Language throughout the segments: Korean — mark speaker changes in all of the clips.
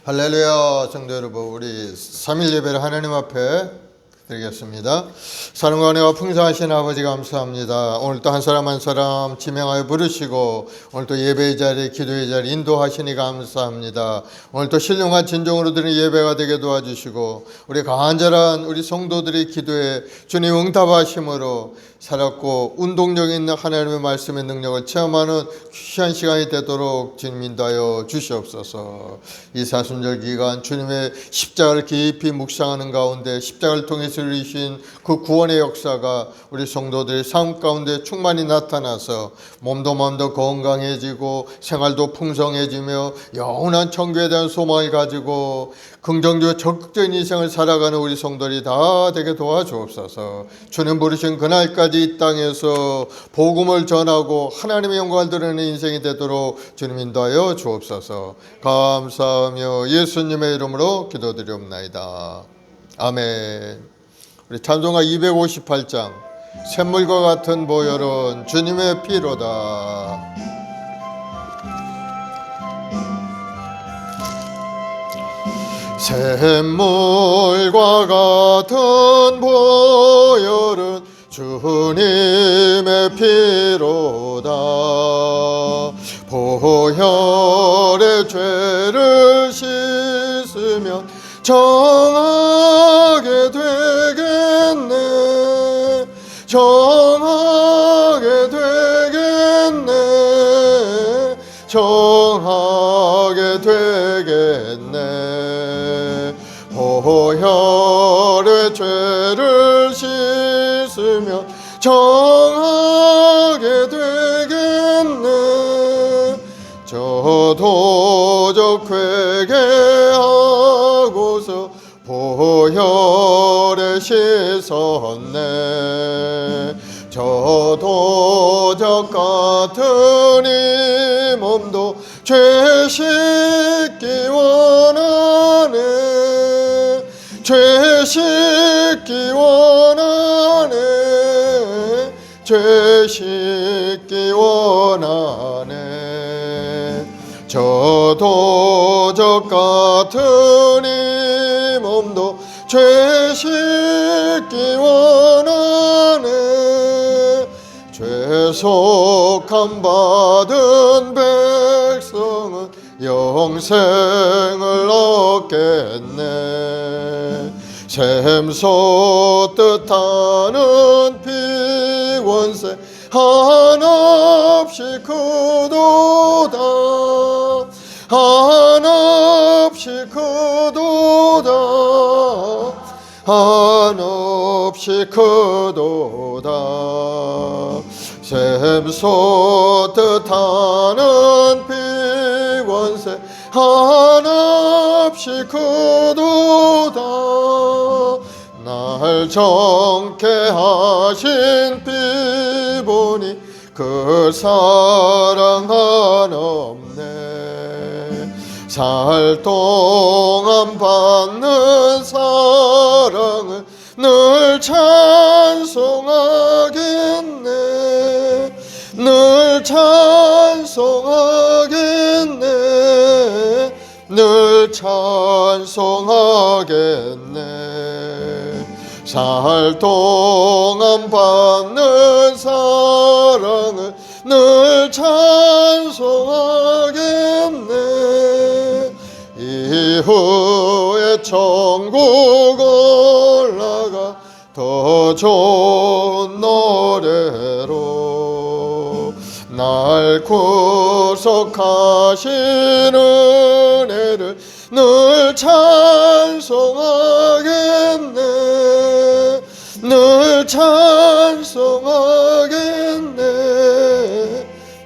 Speaker 1: 할렐루야. 성도 여러분, 우리 3일 예배를 하나님 앞에 드리겠습니다. 사랑과 은혜가 풍성하신 아버지 감사합니다. 오늘도 한 사람 한 사람 지명하여 부르시고 오늘도 예배의 자리, 기도의 자리 인도하시니 감사합니다. 오늘도 신령한 진정으로 드리는 예배가 되게 도와주시고 우리 간절한 우리 성도들의 기도에 주님 응답하심으로 살았고 운동력 있는 하나님의 말씀의 능력을 체험하는 귀한 시간이 되도록 주님 인도하여 주시옵소서. 이 사순절 기간 주님의 십자가를 깊이 묵상하는 가운데 십자가를 통해서 이루신 그 구원의 역사가 우리 성도들의 삶 가운데 충만히 나타나서 몸도 마음도 건강해지고 생활도 풍성해지며 영원한 천국에 대한 소망을 가지고 긍정적이고 적극적인 인생을 살아가는 우리 성도들이 다 되게 도와주옵소서. 주님 부르신 그날까지 이 땅에서 복음을 전하고 하나님의 영광을 드러내는 인생이 되도록 주님 인도하여 주옵소서. 감사하며 예수님의 이름으로 기도드리옵나이다. 아멘. 우리 찬송가 258장 샘물과 같은 보혈은 주님의 피로다. 샘물과 같은 보혈은 주님의 피로다. 보혈의 죄를 씻으면 정하게 되겠네. 정하게 되겠네. 정하게 되겠네. 보혈의 죄를 씻으면 정하게 되겠네. 저도적 회개하고서 보혈에 씻었네. 저도적 같은 이 몸도 죄 씻기 원하네. 죄 씻기 원하네. 죄 씻기 원하네. 저도적 같은 이 몸도 죄 씻기 원하네. 죄속함 받은 백성은 영생을 얻겠네. 샘솟 뜻하는 피원세 한없이 크도다. 한없이 크도다. 한없이 크도다. 샘솟 뜻하는 피원세 한없이 크도다. 날 정케 하신 피 보니 그 사랑 한없네. 살 동안 받는 사랑을 늘 찬송하겠네. 늘 찬송하겠네. 늘 찬송하겠네. 살 동안 받는 사랑을 늘 찬송하겠네. 이후에 천국 올라가 더 좋은 노래로 날 구속하신 은혜를 늘 찬송하겠네. 늘 찬송하겠네.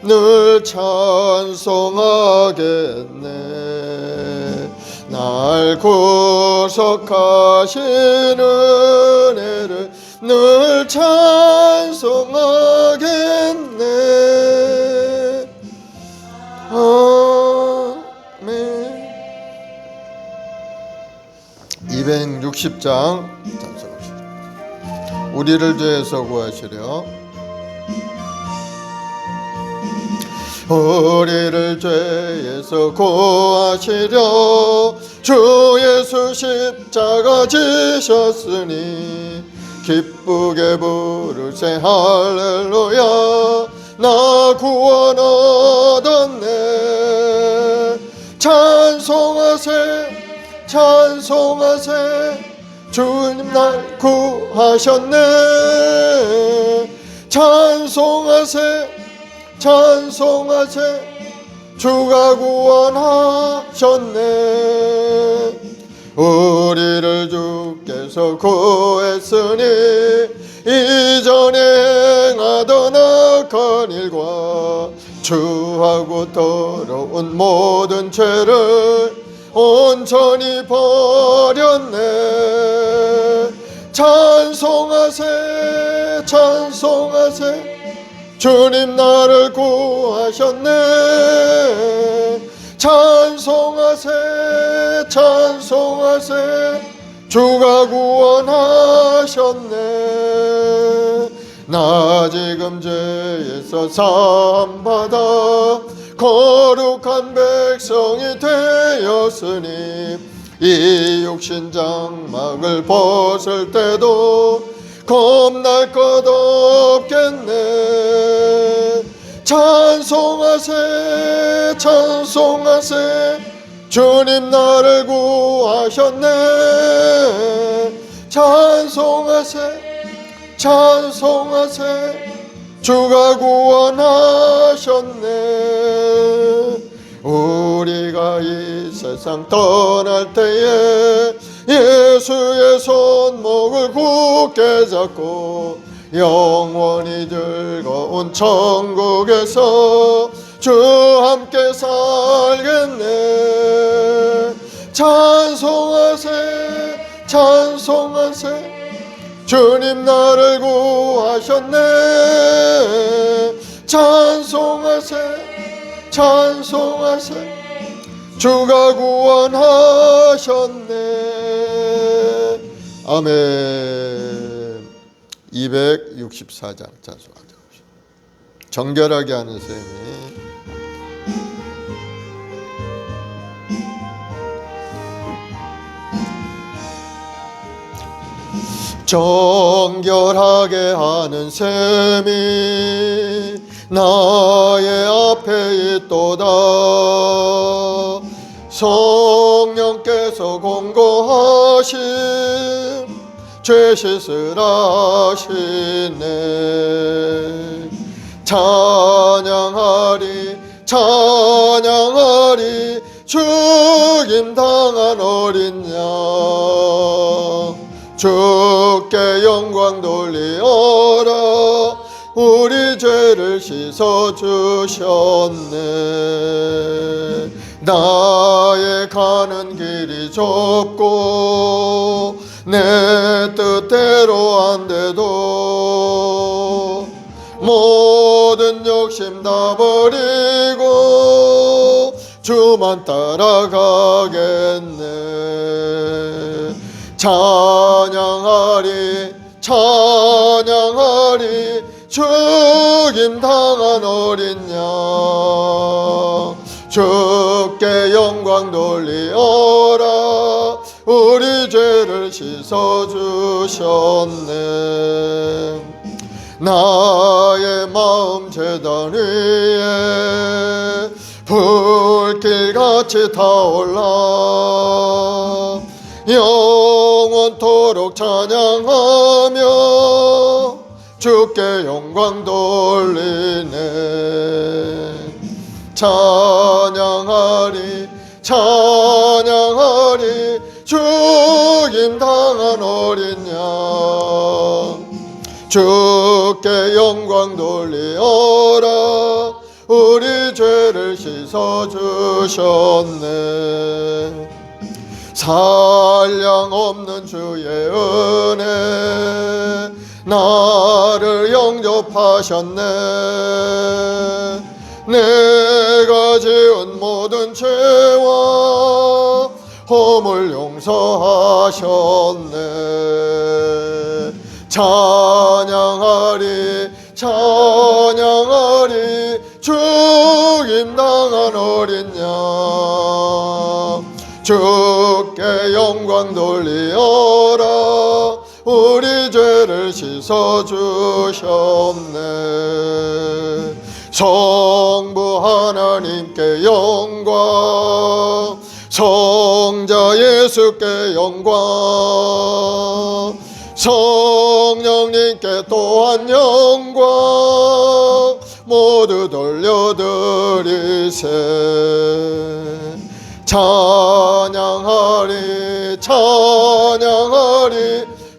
Speaker 1: 늘 찬송하겠네. 날 구속하신 은혜를 늘 찬송하겠네. 아멘. 260장 우리를 죄에서 구하시려 우리를 죄에서 구하시려 주 예수 십자가 지셨으니 기쁘게 부르세 할렐루야 나 구원 얻었네. 찬송하세 찬송하세 주님 날 구하셨네. 찬송하세 찬송하세 주가 구원하셨네. 우리를 주께서 구했으니 이전에 행하던 악한 일과 주하고 더러운 모든 죄를 온전히 버렸네. 찬송하세 찬송하세 주님 나를 구하셨네. 찬송하세 찬송하세 주가 구원하셨네. 나 지금 죄에서 사함받아 거룩한 백성이 되었으니 이 육신 장막을 벗을 때도 겁날 것 없겠네. 찬송하세 찬송하세 주님 나를 구하셨네. 찬송하세 찬송하세 주가 구원하셨네. 우리가 이 세상 떠날 때에 예수의 손목을 굳게 잡고 영원히 즐거운 천국에서 주 함께 살겠네. 찬송하세 찬송하세 주님 나를 구하셨네. 찬송하세 찬송하세 주가 구원하셨네. 아멘. 264장 찬송하도록 합시다. 정결하게 하는 셈이 정결하게 하는 셈이 나의 앞에 있도다. 성령께서 공고하심 죄 씻으라시네. 찬양하리 찬양하리 죽임 당한 어린 양 주께 영광 돌리어라. 우리 죄를 씻어주셨네. 나의 가는 길이 좁고 내 뜻대로 안 돼도 모든 욕심 다 버리고 주만 따라가겠네. 찬양하리 찬양하리 죽임 당한 어린 양 주께 영광 돌리어라. 우리 죄를 씻어주셨네. 나의 마음 제단 위에 불길같이 타올라 영원토록 찬양하며 주께 영광 돌리네. 찬양하리 찬양하리 죽임 당한 어린 양 주께 영광 돌리어라. 우리 죄를 씻어주셨네. 산량 없는 주의 은혜 나를 영접하셨네. 내가 지은 모든 죄와 허물 용서하셨네. 찬양하리 찬양하리 죽임 주께 영광 돌리어라. 우리 죄를 씻어주셨네. 성부 하나님께 영광, 성자 예수께 영광, 성령님께 또한 영광 모두 돌려드리세. 찬양하리 찬양하리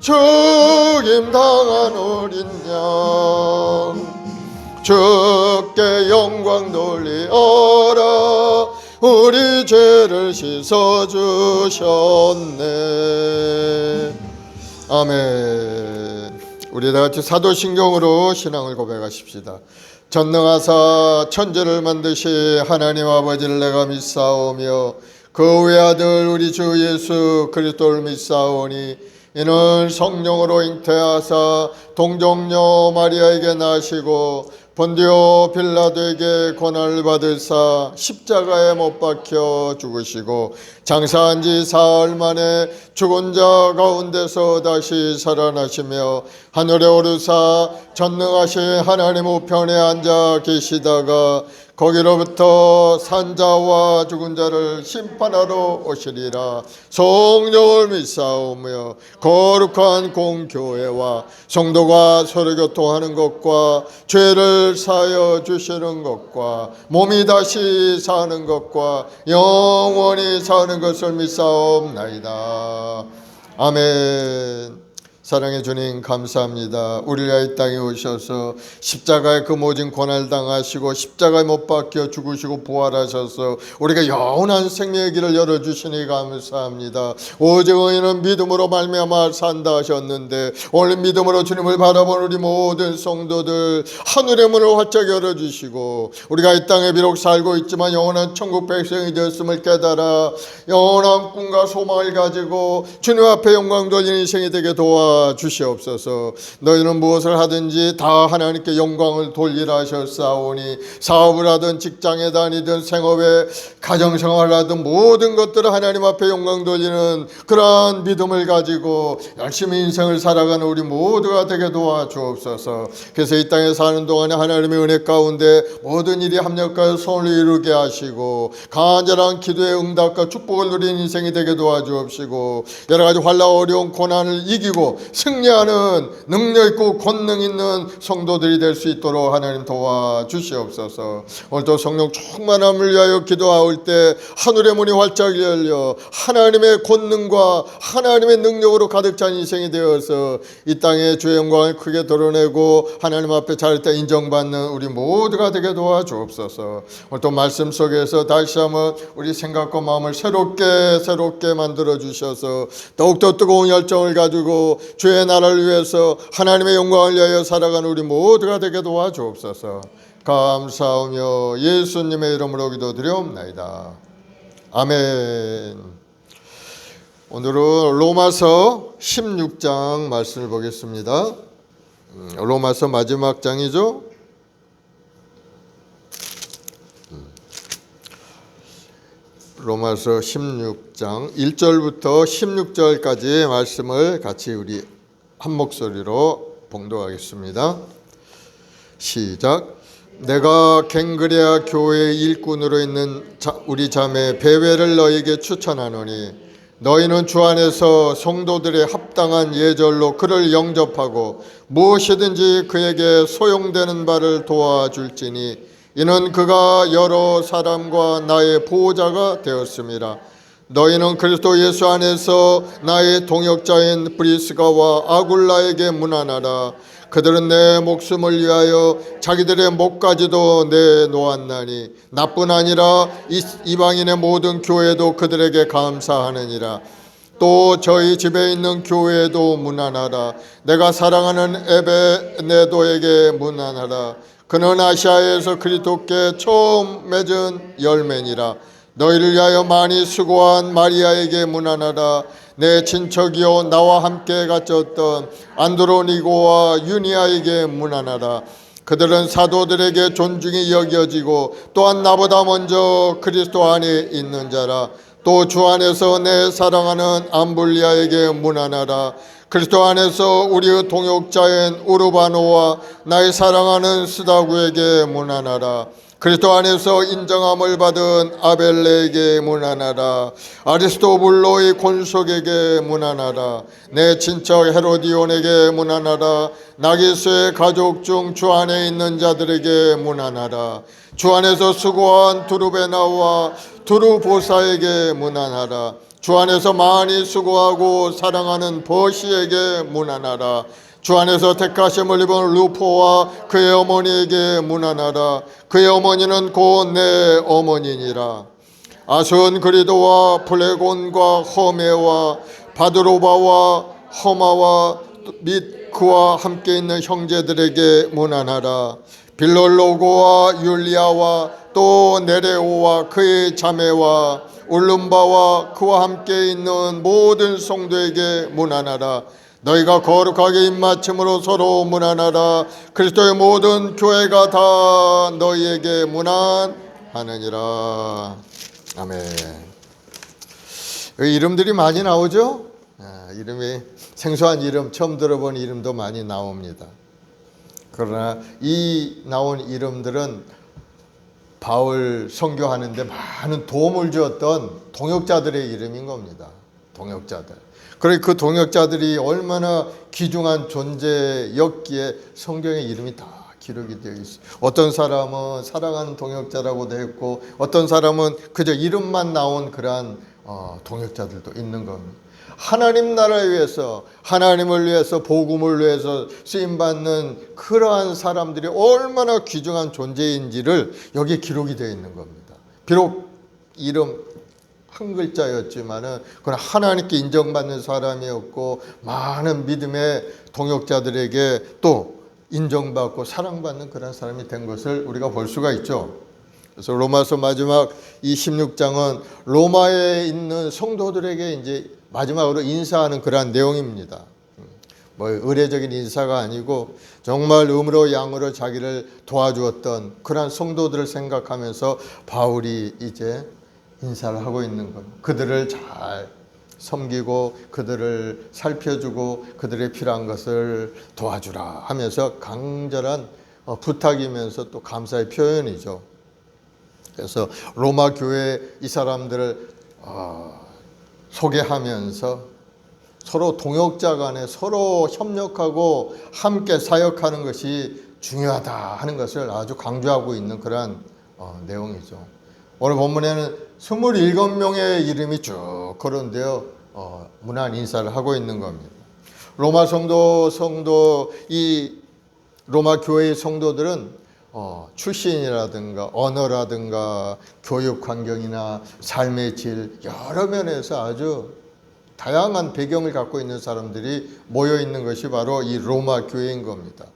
Speaker 1: 죽임당한 어린 양. 주께 영광 돌리어라. 우리 죄를 씻어주셨네. 아멘. 우리 다같이 사도신경으로 신앙을 고백하십시다. 전능하사 천지를 만드시 하나님 아버지를 내가 믿사오며 그 외아들 우리 주 예수 그리스도를 믿사오니 이는 성령으로 잉태하사 동정녀 마리아에게 나시고 본디오 빌라도에게 고난을 받으사 십자가에 못 박혀 죽으시고 장사한 지 사흘 만에 죽은 자 가운데서 다시 살아나시며 하늘에 오르사 전능하신 하나님 우편에 앉아 계시다가 거기로부터 산자와 죽은 자를 심판하러 오시리라. 성령을 믿사오며 거룩한 공교회와 성도가 서로 교통하는 것과 죄를 사하여 주시는 것과 몸이 다시 사는 것과 영원히 사는 것을 믿사옵나이다. 아멘. 사랑의 주님 감사합니다. 우리가 이 땅에 오셔서 십자가의 그 모진 고난을 당하시고 십자가에 못 박혀 죽으시고 부활하셔서 우리가 영원한 생명의 길을 열어주시니 감사합니다. 오직 의인은 믿음으로 말미암아 산다 하셨는데 오늘 믿음으로 주님을 바라보는 우리 모든 성도들 하늘의 문을 활짝 열어주시고 우리가 이 땅에 비록 살고 있지만 영원한 천국 백성이 되었음을 깨달아 영원한 꿈과 소망을 가지고 주님 앞에 영광 돌리는 인생이 되게 도와주시옵소서. 너희는 무엇을 하든지 다 하나님께 영광을 돌리라 하셨사오니 사업을 하든 직장에 다니든 생업에 가정생활을 하든 모든 것들을 하나님 앞에 영광 돌리는 그러한 믿음을 가지고 열심히 인생을 살아가는 우리 모두가 되게 도와주옵소서. 그래서 이 땅에 사는 동안에 하나님의 은혜 가운데 모든 일이 합력하여 손을 이루게 하시고 간절한 기도의 응답과 축복을 누리는 인생이 되게 도와주옵시고 여러 가지 환난 어려운 고난을 이기고 승리하는 능력 있고 권능 있는 성도들이 될 수 있도록 하나님 도와주시옵소서. 오늘도 성령 충만함을 위하여 기도할 때 하늘의 문이 활짝 열려 하나님의 권능과 하나님의 능력으로 가득 찬 인생이 되어서 이 땅에 주의 영광을 크게 드러내고 하나님 앞에 잘 때 인정받는 우리 모두가 되게 도와주옵소서. 오늘도 말씀 속에서 다시 한번 우리 생각과 마음을 새롭게 만들어 주셔서 더욱더 뜨거운 열정을 가지고 주의 나라를 위해서 하나님의 영광을 위하여 살아가는 우리 모두가 되게 도와주옵소서. 감사하며 예수님의 이름으로 기도드리옵나이다. 아멘. 오늘은 로마서 16장 말씀을 보겠습니다. 로마서 마지막 장이죠. 로마서 16장 1절부터 16절까지의 말씀을 같이 우리 한 목소리로 봉독하겠습니다. 시작. 내가 갱그레아 교회의 일꾼으로 있는 우리 자매 베베를 너에게 추천하노니 너희는 주 안에서 성도들의 합당한 예절로 그를 영접하고 무엇이든지 그에게 소용되는 바를 도와줄지니 이는 그가 여러 사람과 나의 보호자가 되었습니다. 너희는 그리스도 예수 안에서 나의 동역자인 브리스가와 아굴라에게 문안하라. 그들은 내 목숨을 위하여 자기들의 목까지도 내놓았나니 나뿐 아니라 이방인의 모든 교회도 그들에게 감사하느니라. 또 저희 집에 있는 교회에도 문안하라. 내가 사랑하는 에베네도에게 문안하라. 그는 아시아에서 그리스도께 처음 맺은 열매니라. 너희를 위하여 많이 수고한 마리아에게 문안하라. 내 친척이요 나와 함께 갇혔던 안드로니고와 유니아에게 문안하라. 그들은 사도들에게 존중이 여겨지고 또한 나보다 먼저 그리스도 안에 있는 자라. 또 주 안에서 내 사랑하는 암블리아에게 문안하라. 그리스도 안에서 우리의 동역자인 우르바노와 나의 사랑하는 스다구에게 문안하라. 그리스도 안에서 인정함을 받은 아벨레에게 문안하라. 아리스토블로의 곤속에게 문안하라. 내 친척 헤로디온에게 문안하라. 나기스의 가족 중 주 안에 있는 자들에게 문안하라. 주 안에서 수고한 두루베나와 두루보사에게 문안하라. 주 안에서 많이 수고하고 사랑하는 버시에게 문안하라. 주 안에서 택하심을 입은 루포와 그의 어머니에게 문안하라. 그의 어머니는 곧 내 어머니니라. 아순그리도와 플레곤과 허메와 바드로바와 허마와 및 그와 함께 있는 형제들에게 문안하라. 빌롤로고와 율리아와 또 네레오와 그의 자매와 울lum바와 그와 함께 있는 모든 성도에게 문안하라. 너희가 거룩하게 입맞춤으로 서로 문안하라. 그리스도의 모든 교회가 다 너희에게 문안하느니라. 아멘. 이름들이 많이 나오죠? 이름이 생소한 이름, 처음 들어본 이름도 많이 나옵니다. 그러나 이 나온 이름들은 바울 선교하는데 많은 도움을 주었던 동역자들의 이름인 겁니다. 동역자들. 그리고 그 동역자들이 얼마나 귀중한 존재였기에 성경의 이름이 다 기록이 되어 있어요. 어떤 사람은 사랑하는 동역자라고 되어 있고, 어떤 사람은 그저 이름만 나온 그러한 동역자들도 있는 겁니다. 하나님 나라를 위해서, 하나님을 위해서, 복음을 위해서 쓰임받는 그러한 사람들이 얼마나 귀중한 존재인지를 여기에 기록이 되어 있는 겁니다. 비록 이름 한 글자였지만은 그건 하나님께 인정받는 사람이었고, 많은 믿음의 동역자들에게 또 인정받고 사랑받는 그런 사람이 된 것을 우리가 볼 수가 있죠. 그래서 로마서 마지막 이 16장은 로마에 있는 성도들에게 이제 마지막으로 인사하는 그러한 내용입니다. 뭐 의례적인 인사가 아니고 정말 음으로 양으로 자기를 도와주었던 그러한 성도들을 생각하면서 바울이 이제 인사를 하고 있는 것. 그들을 잘 섬기고 그들을 살펴주고 그들의 필요한 것을 도와주라 하면서 강절한 부탁이면서 또 감사의 표현이죠. 그래서 로마 교회 이 사람들을 소개하면서 서로 동역자 간에 서로 협력하고 함께 사역하는 것이 중요하다 하는 것을 아주 강조하고 있는 그러한 내용이죠. 오늘 본문에는 27명의 이름이 쭉 거론되어 문안 인사를 하고 있는 겁니다. 로마 이 로마 교회의 성도들은 출신이라든가 언어라든가 교육 환경이나 삶의 질 여러 면에서 아주 다양한 배경을 갖고 있는 사람들이 모여 있는 것이 바로 이 로마 교회인 겁니다.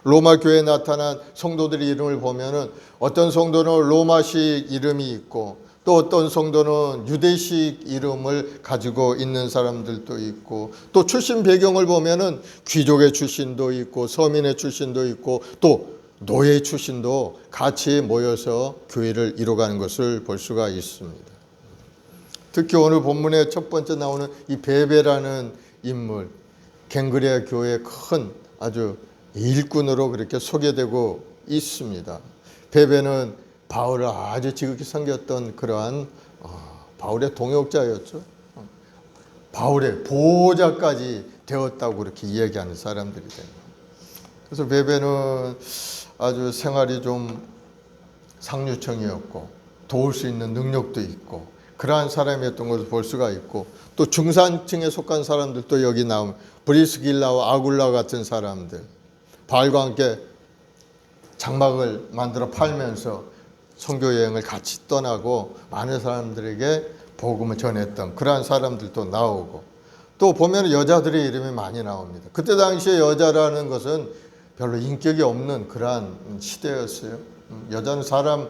Speaker 1: 로마 교회에 나타난 성도들의 이름을 보면은 어떤 성도는 로마식 이름이 있고 또 어떤 성도는 유대식 이름을 가지고 있는 사람들도 있고 또 출신 배경을 보면은 귀족의 출신도 있고 서민의 출신도 있고 또 노예 출신도 같이 모여서 교회를 이뤄가는 것을 볼 수가 있습니다. 특히 오늘 본문에 첫 번째 나오는 이 베베라는 인물, 갱그레아 교회의 큰 아주 일꾼으로 그렇게 소개되고 있습니다. 베베는 바울을 아주 지극히 섬겼던 그러한 바울의 동역자였죠. 바울의 보호자까지 되었다고 그렇게 이야기하는 사람들이 됩니다. 그래서 베베는 아주 생활이 좀 상류층이었고 도울 수 있는 능력도 있고 그러한 사람이었던 것을 볼 수가 있고 또 중산층에 속한 사람들도 여기 나오면 브리스길라와 아굴라 같은 사람들 바울과 함께 장막을 만들어 팔면서 선교 여행을 같이 떠나고 많은 사람들에게 복음을 전했던 그러한 사람들도 나오고 또 보면 여자들의 이름이 많이 나옵니다. 그때 당시에 여자라는 것은 별로 인격이 없는 그러한 시대였어요. 여자는 사람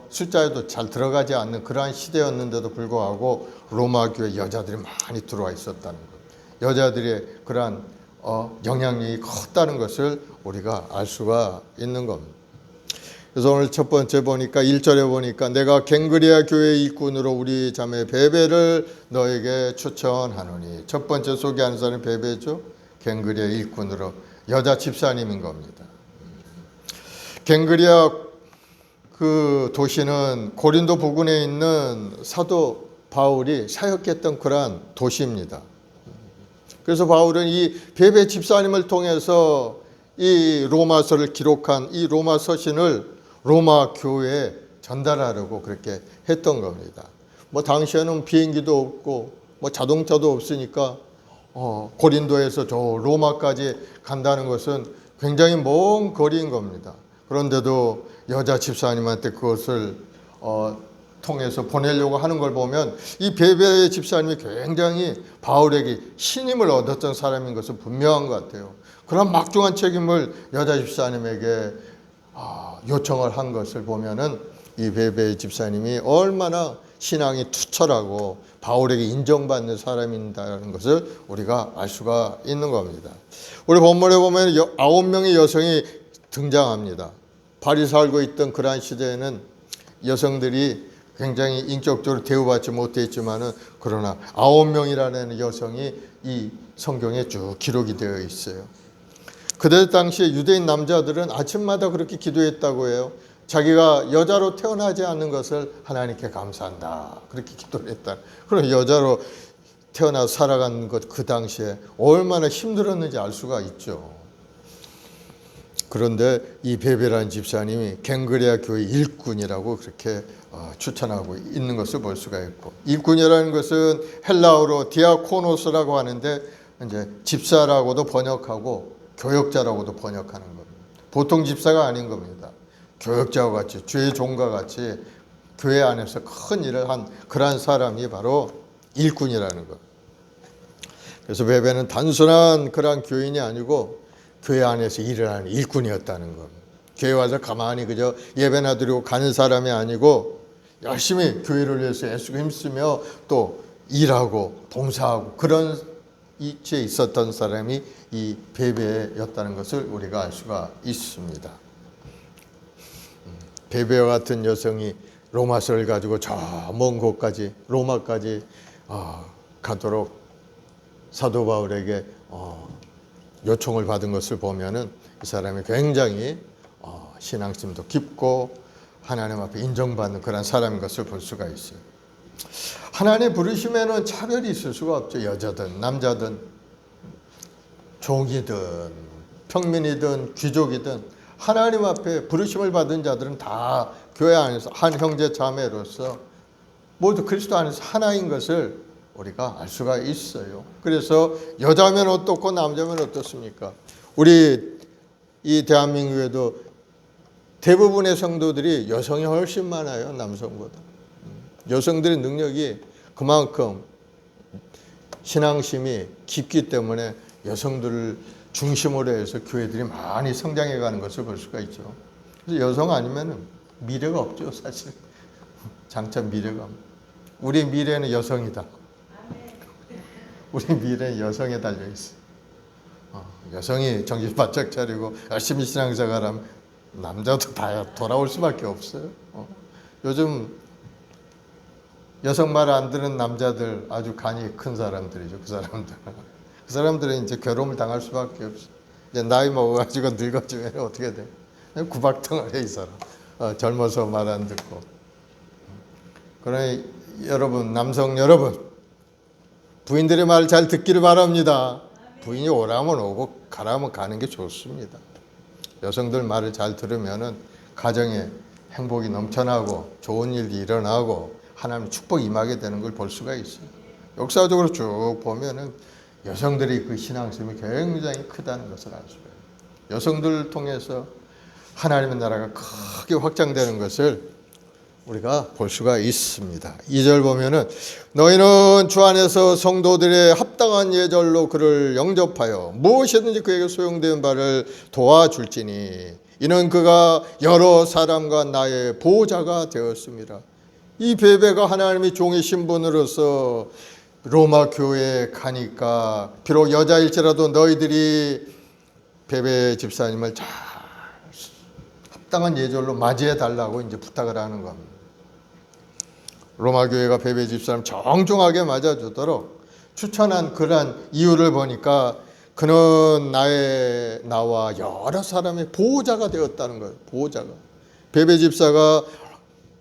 Speaker 1: 숫자에도 잘 들어가지 않는 그러한 시대였는데도 불구하고 로마 교회 여자들이 많이 들어와 있었다는 것. 여자들의 그러한 영향력이 컸다는 것을 우리가 알 수가 있는 겁니다. 그래서 오늘 첫 번째 보니까 1절에 보니까 내가 갱그리아 교회 일꾼으로 우리 자매 베베를 너에게 추천하노니. 첫 번째 소개하는 사람이 베베죠. 갱그리아 일꾼으로 여자 집사님인 겁니다. 갱그리아 그 도시는 고린도 부근에 있는 사도 바울이 사역했던 그러한 도시입니다. 그래서 바울은 이 베베 집사님을 통해서 이 로마서를 기록한 이 로마 서신을 로마 교회에 전달하려고 그렇게 했던 겁니다. 뭐 당시에는 비행기도 없고 뭐 자동차도 없으니까 고린도에서 저 로마까지 간다는 것은 굉장히 먼 거리인 겁니다. 그런데도 여자 집사님한테 그것을 통해서 보내려고 하는 걸 보면 이 베베 집사님이 굉장히 바울에게 신임을 얻었던 사람인 것은 분명한 것 같아요. 그런 막중한 책임을 여자 집사님에게 요청을 한 것을 보면은 이 베베 집사님이 얼마나 신앙이 투철하고 바울에게 인정받는 사람인다는 것을 우리가 알 수가 있는 겁니다. 우리 본문에 보면 9명의 여성이 등장합니다. 파리 살고 있던 그러한 시대에는 여성들이 굉장히 인격적으로 대우받지 못했지만은 그러나 9명이라는 여성이 이 성경에 쭉 기록이 되어 있어요. 그때 당시에 유대인 남자들은 아침마다 그렇게 기도했다고 해요. 자기가 여자로 태어나지 않는 것을 하나님께 감사한다. 그렇게 기도를 했다. 그럼 여자로 태어나서 살아가는 것 그 당시에 얼마나 힘들었는지 알 수가 있죠. 그런데 이 베베라는 집사님이 갱그리아 교회 일꾼이라고 그렇게 추천하고 있는 것을 볼 수가 있고, 일꾼이라는 것은 헬라어로 디아코노스라고 하는데 이제 집사라고도 번역하고 교역자라고도 번역하는 겁니다. 보통 집사가 아닌 겁니다. 교역자와 같이 주의 종과 같이 교회 안에서 큰 일을 한 그러한 사람이 바로 일꾼이라는 것. 그래서 베베는 단순한 그러한 교인이 아니고 교회 안에서 일을 하는 일꾼이었다는 겁니다. 교회 와서 가만히 그저 예배나 드리고 가는 사람이 아니고 열심히 교회를 위해서 애쓰고 힘쓰며 또 일하고 봉사하고 그런 이치에 있었던 사람이 이 베베였다는 것을 우리가 알 수가 있습니다. 베베와 같은 여성이 로마서를 가지고 저 먼 곳까지 로마까지 가도록 사도 바울에게 요청을 받은 것을 보면은 이 사람이 굉장히 신앙심도 깊고 하나님 앞에 인정받는 그런 사람인 것을 볼 수가 있어요. 하나님의 부르심에는 차별이 있을 수가 없죠. 여자든 남자든 종이든 평민이든 귀족이든 하나님 앞에 부르심을 받은 자들은 다 교회 안에서 한 형제 자매로서 모두 그리스도 안에서 하나인 것을 우리가 알 수가 있어요. 그래서 여자면 어떻고 남자면 어떻습니까? 우리 이 대한민국에도 대부분의 성도들이 여성이 훨씬 많아요. 남성보다. 여성들의 능력이 그만큼 신앙심이 깊기 때문에 여성들을 중심으로 해서 교회들이 많이 성장해 가는 것을 볼 수가 있죠. 그래서 여성 아니면 미래가 없죠. 사실 장차 미래가. 우리 미래는 여성이다. 우리 미래는 여성에 달려있어요. 여성이 정신 바짝 차리고 열심히 신앙생활하면 남자도 다 돌아올 수밖에 없어요. 요즘 여성 말 안 듣는 남자들 아주 간이 큰 사람들이죠. 그 사람들은 이제 괴로움을 당할 수밖에 없어요. 이제 나이 먹어가지고 늙어지면 어떻게 돼? 구박당을 해, 이 사람. 젊어서 말 안 듣고. 그러니 여러분, 남성 여러분, 부인들의 말 잘 듣기를 바랍니다. 부인이 오라면 오고 가라면 가는 게 좋습니다. 여성들 말을 잘 들으면은 가정에 행복이 넘쳐나고 좋은 일이 일어나고 하나님의 축복이 임하게 되는 걸 볼 수가 있어요. 역사적으로 쭉 보면은 여성들이 그 신앙심이 굉장히 크다는 것을 알 수가 있어요. 여성들을 통해서 하나님의 나라가 크게 확장되는 것을 우리가 볼 수가 있습니다. 2절 보면은 너희는 주 안에서 성도들의 합당한 예절로 그를 영접하여 무엇이든지 그에게 소용되는 바를 도와줄지니 이는 그가 여러 사람과 나의 보호자가 되었습니다. 이 베베가 하나님의 종의 신분으로서 로마 교회에 가니까 비록 여자일지라도 너희들이 베베 집사님을 잘 합당한 예절로 맞이해 달라고 이제 부탁을 하는 겁니다. 로마 교회가 베베 집사람 정중하게 맞아주도록 추천한 그러한 이유를 보니까 그는 나와 여러 사람의 보호자가 되었다는 거예요. 보호자가. 베베 집사가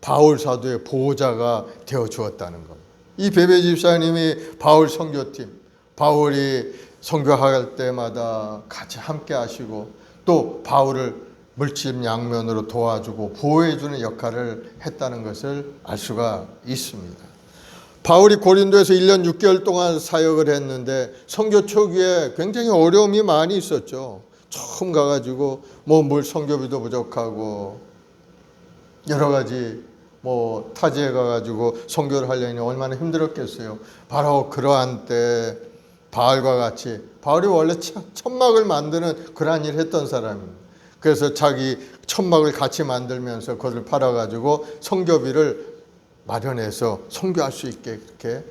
Speaker 1: 바울 사도의 보호자가 되어 주었다는 겁니다. 이 베베 집사님이 바울 선교팀, 바울이 선교할 때마다 같이 함께 하시고 또 바울을 물심양면으로 도와주고 보호해주는 역할을 했다는 것을 알 수가 있습니다. 바울이 고린도에서 1년 6개월 동안 사역을 했는데 선교 초기에 굉장히 어려움이 많이 있었죠. 처음 가가지고 물 선교비도 부족하고 여러 가지 타지에 가가지고 선교를 하려니 얼마나 힘들었겠어요. 바로 그러한 때 바울과 같이, 바울이 원래 천막을 만드는 그러한 일을 했던 사람입니다. 그래서 자기 천막을 같이 만들면서 그것을 팔아가지고 선교비를 마련해서 선교할 수 있게 이렇게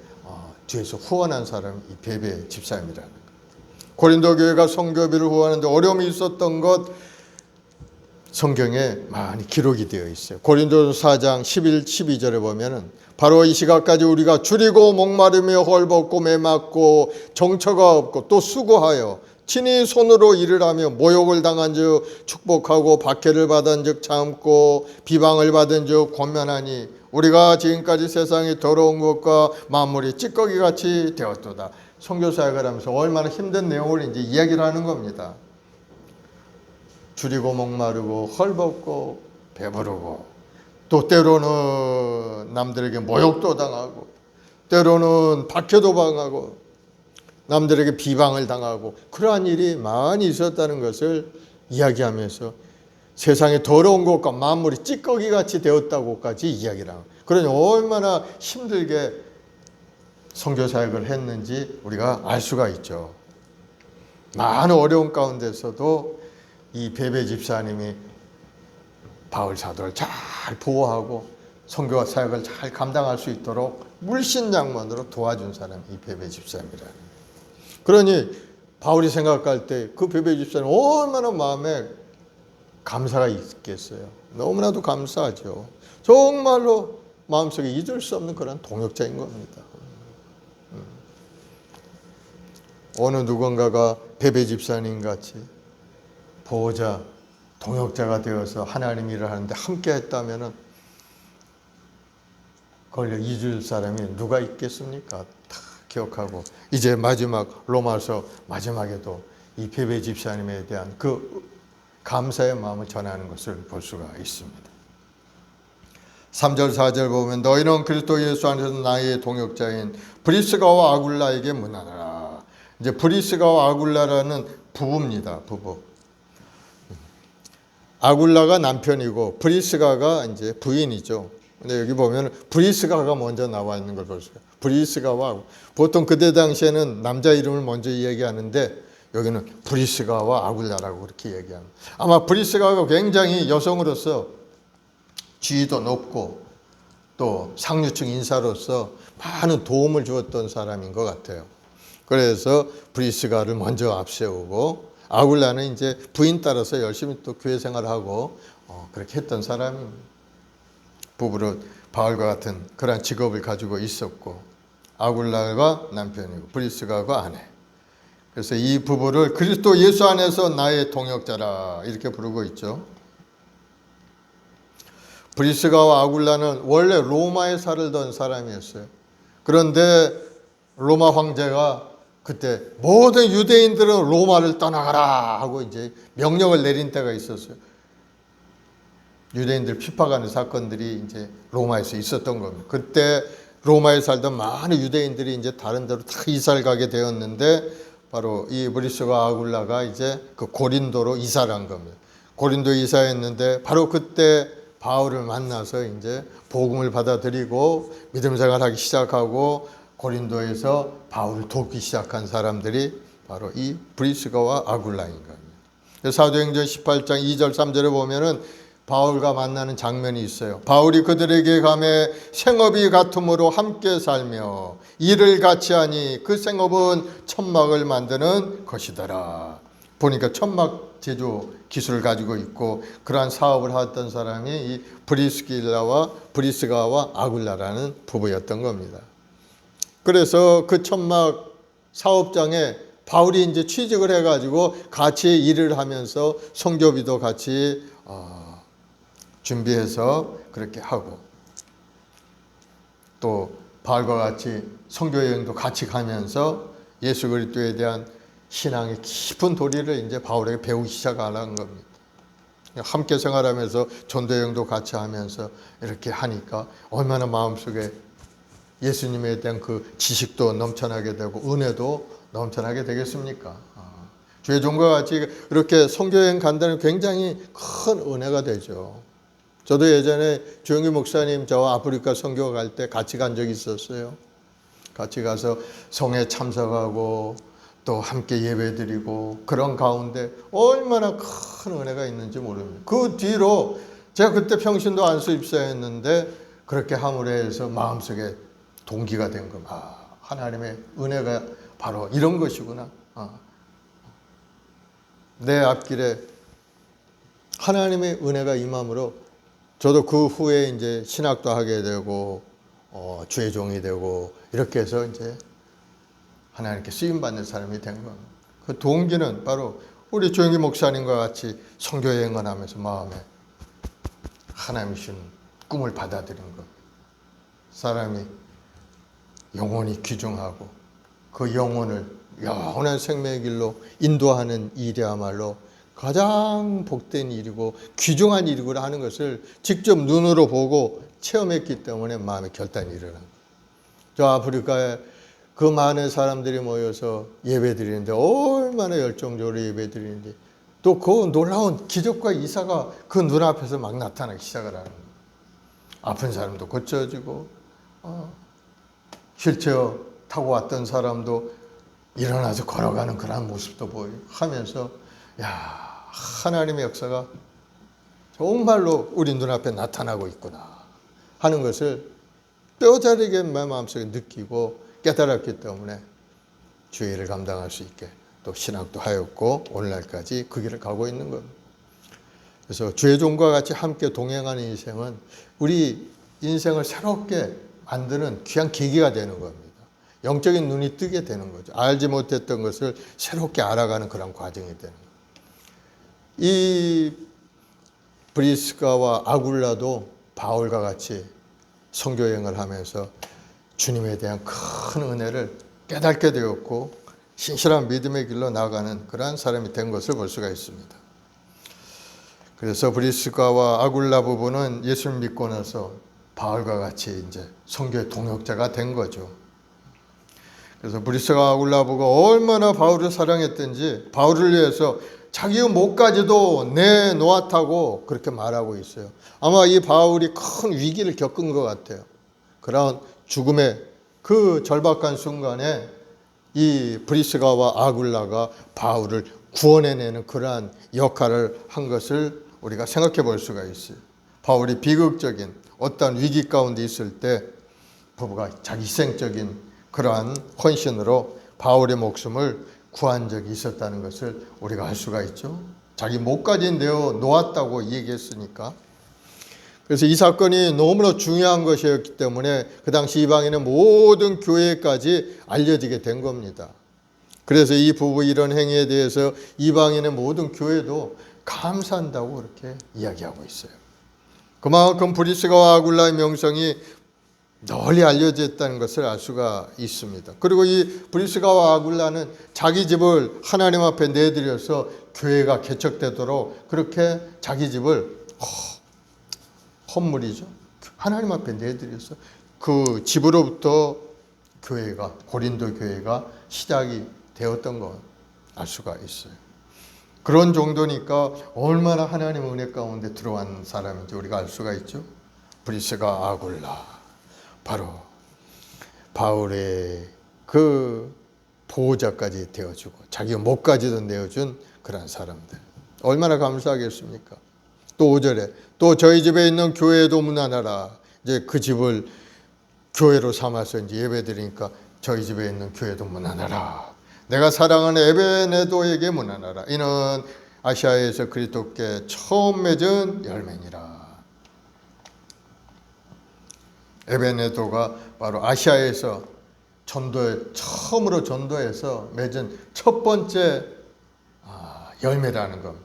Speaker 1: 뒤에서 후원한 사람이 이 베베 집사님이라는 거예요. 고린도 교회가 선교비를 후원하는데 어려움이 있었던 것 성경에 많이 기록이 되어 있어요. 고린도서 4장 11, 12절에 보면은 바로 이 시각까지 우리가 줄이고 목마르며 헐벗고 매맞고 정처가 없고 또 수고하여 친히 손으로 일을 하며 모욕을 당한 즉 축복하고 박해를 받은 즉 참고 비방을 받은 즉 권면하니 우리가 지금까지 세상이 더러운 것과 만물이 찌꺼기같이 되었도다. 선교사역을 하면서 얼마나 힘든 내용을 이제 이야기를 하는 겁니다. 줄이고 목마르고 헐벗고 배부르고 또 때로는 남들에게 모욕도 당하고 때로는 박해도 당하고 남들에게 비방을 당하고 그러한 일이 많이 있었다는 것을 이야기하면서 세상에 더러운 것과 만물이 찌꺼기같이 되었다고까지 이야기를 하고 그러니 얼마나 힘들게 선교사역을 했는지 우리가 알 수가 있죠. 많은 어려운 가운데서도 이 베베 집사님이 바울 사도를 잘 보호하고 선교와 사역을 잘 감당할 수 있도록 물신양면으로 도와준 사람이 이 베베 집사님이라는 거예요. 그러니 바울이 생각할 때 그 베베 집사님 얼마나 마음에 감사가 있겠어요. 너무나도 감사하죠. 정말로 마음속에 잊을 수 없는 그런 동역자인 겁니다. 어느 누군가가 베베 집사님 같이 보호자, 동역자가 되어서 하나님 일을 하는데 함께 했다면 그걸 잊을 사람이 누가 있겠습니까? 다 기억하고 이제 마지막 로마서 마지막에도 이 베베 집사님에 대한 그 감사의 마음을 전하는 것을 볼 수가 있습니다. 3절 4절 보면 너희는 그리스도 예수 안에서 나의 동역자인 브리스가와 아굴라에게 문안하라. 이제 브리스가와 아굴라라는 부부입니다. 부부. 아굴라가 남편이고 브리스가가 이제 부인이죠. 근데 여기 보면 브리스가가 먼저 나와 있는 걸 볼 수 있어요. 브리스가와 보통 그때 당시에는 남자 이름을 먼저 얘기하는데 여기는 브리스가와 아굴라라고 그렇게 얘기합니다. 아마 브리스가가 굉장히 여성으로서 지위도 높고 또 상류층 인사로서 많은 도움을 주었던 사람인 것 같아요. 그래서 브리스가를 먼저 앞세우고 아굴라는 이제 부인 따라서 열심히 또 교회 생활하고 그렇게 했던 사람입니다. 부부로 바울과 같은 그런 직업을 가지고 있었고 아굴라가 남편이고 브리스가가 아내. 그래서 이 부부를 그리스도 예수 안에서 나의 동역자라 이렇게 부르고 있죠. 브리스가와 아굴라는 원래 로마에 살던 사람이었어요. 그런데 로마 황제가 그때 모든 유대인들은 로마를 떠나가라 하고 이제 명령을 내린 때가 있었어요. 유대인들 핍박하는 사건들이 이제 로마에서 있었던 겁니다. 그때 로마에 살던 많은 유대인들이 이제 다른 데로 다 이사를 가게 되었는데 바로 이 브리스가 아굴라가 이제 그 고린도로 이사를 한 겁니다. 고린도에 이사했는데 바로 그때 바울을 만나서 이제 복음을 받아들이고 믿음 생활하기 시작하고 고린도에서 바울을 돕기 시작한 사람들이 바로 이 브리스가와 아굴라인 겁니다. 사도행전 18장 2절 3절에 보면은 바울과 만나는 장면이 있어요. 바울이 그들에게 가매 생업이 같음으로 함께 살며 일을 같이 하니 그 생업은 천막을 만드는 것이더라. 보니까 천막 제조 기술을 가지고 있고 그러한 사업을 하던 사람이 이 브리스가와 아굴라라는 부부였던 겁니다. 그래서 그 천막 사업장에 바울이 이제 취직을 해가지고 같이 일을 하면서 성교비도 같이 준비해서 그렇게 하고 또 바울과 같이 성교 여행도 같이 가면서 예수 그리스도에 대한 신앙의 깊은 도리를 이제 바울에게 배우기 시작하는 겁니다. 함께 생활하면서 전도 여행도 같이 하면서 이렇게 하니까 얼마나 마음속에 예수님에 대한 그 지식도 넘쳐나게 되고 은혜도 넘쳐나게 되겠습니까? 주의 종과 같이 이렇게 선교여행 간다는 굉장히 큰 은혜가 되죠. 저도 예전에 주영기 목사님 저와 아프리카 선교 갈 때 같이 간 적이 있었어요. 같이 가서 성에 참석하고 또 함께 예배드리고 그런 가운데 얼마나 큰 은혜가 있는지 모릅니다. 그 뒤로 제가 그때 평신도 안수 입사했는데 그렇게 함으로 해서 마음속에 동기가 된 겁니다. 하나님의 은혜가 바로 이런 것이구나. 내 앞길에 하나님의 은혜가 임함으로 저도 그 후에 이제 신학도 하게 되고 주의 종이 되고 이렇게 해서 이제 하나님께 쓰임 받는 사람이 된 겁니다. 그 동기는 바로 우리 조영기 목사님과 같이 선교 여행을 하면서 마음에 하나님이 주신 꿈을 받아들인 것. 사람이 영혼이 귀중하고 그 영혼을 영원한 생명의 길로 인도하는 일이야말로 가장 복된 일이고 귀중한 일이구나 하는 것을 직접 눈으로 보고 체험했기 때문에 마음의 결단이 일어난 거예요. 저 아프리카에 그 많은 사람들이 모여서 예배드리는데 얼마나 열정적으로 예배드리는데 또 그 놀라운 기적과 이사가 그 눈앞에서 막 나타나기 시작을 하는 거예요. 아픈 사람도 고쳐지고 휠체어 타고 왔던 사람도 일어나서 걸어가는 그런 모습도 하면서 하나님의 역사가 정말로 우리 눈앞에 나타나고 있구나 하는 것을 뼈저리게 마음속에 느끼고 깨달았기 때문에 주의 일을 감당할 수 있게 또 신학도 하였고 오늘날까지 그 길을 가고 있는 겁니다. 그래서 주의 종과 같이 함께 동행하는 인생은 우리 인생을 새롭게 만드는 귀한 계기가 되는 겁니다. 영적인 눈이 뜨게 되는 거죠. 알지 못했던 것을 새롭게 알아가는 그런 과정이 되는 거예요. 이 브리스가와 아굴라도 바울과 같이 선교여행을 하면서 주님에 대한 큰 은혜를 깨닫게 되었고 신실한 믿음의 길로 나아가는 그러한 사람이 된 것을 볼 수가 있습니다. 그래서 브리스가와 아굴라 부부는 예수를 믿고 나서 바울과 같이 이제 선교의 동역자가 된 거죠. 그래서 브리스가와 아굴라 부부가 얼마나 바울을 사랑했던지 바울을 위해서 자기 목까지도 내놓았다고 그렇게 말하고 있어요. 아마 이 바울이 큰 위기를 겪은 것 같아요. 그런 죽음의 그 절박한 순간에 이 브리스가와 아굴라가 바울을 구원해내는 그러한 역할을 한 것을 우리가 생각해 볼 수가 있어요. 바울이 비극적인 어떤 위기 가운데 있을 때 부부가 자기 희생적인 그러한 헌신으로 바울의 목숨을 구한 적이 있었다는 것을 우리가 알 수가 있죠. 자기 목까지 내어 놓았다고 얘기했으니까. 그래서 이 사건이 너무나 중요한 것이었기 때문에 그 당시 이방인의 모든 교회까지 알려지게 된 겁니다. 그래서 이 부부의 이런 행위에 대해서 이방인의 모든 교회도 감사한다고 그렇게 이야기하고 있어요. 그만큼 브리스가와 아굴라의 명성이 널리 알려졌다는 것을 알 수가 있습니다. 그리고 이 브리스가와 아굴라는 자기 집을 하나님 앞에 내드려서 교회가 개척되도록 그렇게 자기 집을 헌물이죠. 하나님 앞에 내드려서 그 집으로부터 교회가 고린도 교회가 시작이 되었던 걸 알 수가 있어요. 그런 정도니까 얼마나 하나님의 은혜 가운데 들어간 사람인지 우리가 알 수가 있죠. 브리스가 아굴라 바로 바울의 그 보호자까지 되어주고 자기 목까지도 내어준 그런 사람들 얼마나 감사하겠습니까? 또 5절에 또 저희 집에 있는 교회도 문안하라. 이제 그 집을 교회로 삼아서 이제 예배드리니까 저희 집에 있는 교회도 문안하라. 내가 사랑하는 에베네도에게 문안하라. 이는 아시아에서 그리스도께 처음 맺은 열매니라. 에베네도가 바로 아시아에서 처음으로 전도해서 맺은 첫 번째 열매라는 것.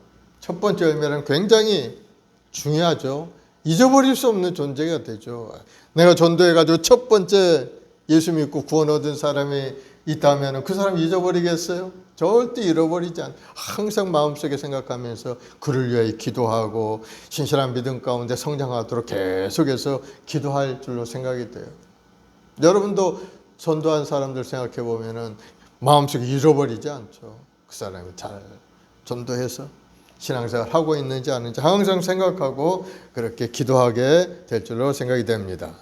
Speaker 1: 첫 번째 열매는 굉장히 중요하죠. 잊어버릴 수 없는 존재가 되죠. 내가 전도해가지고 첫 번째 예수 믿고 구원 얻은 사람이 있다면 그 사람 잊어버리겠어요? 절대 잃어버리지 않아요. 항상 마음속에 생각하면서 그를 위해 기도하고 신실한 믿음 가운데 성장하도록 계속해서 기도할 줄로 생각이 돼요. 여러분도 전도한 사람들 생각해 보면은 마음속에 잃어버리지 않죠. 그 사람이 잘 전도해서 신앙생활 하고 있는지 아닌지 항상 생각하고 그렇게 기도하게 될 줄로 생각이 됩니다.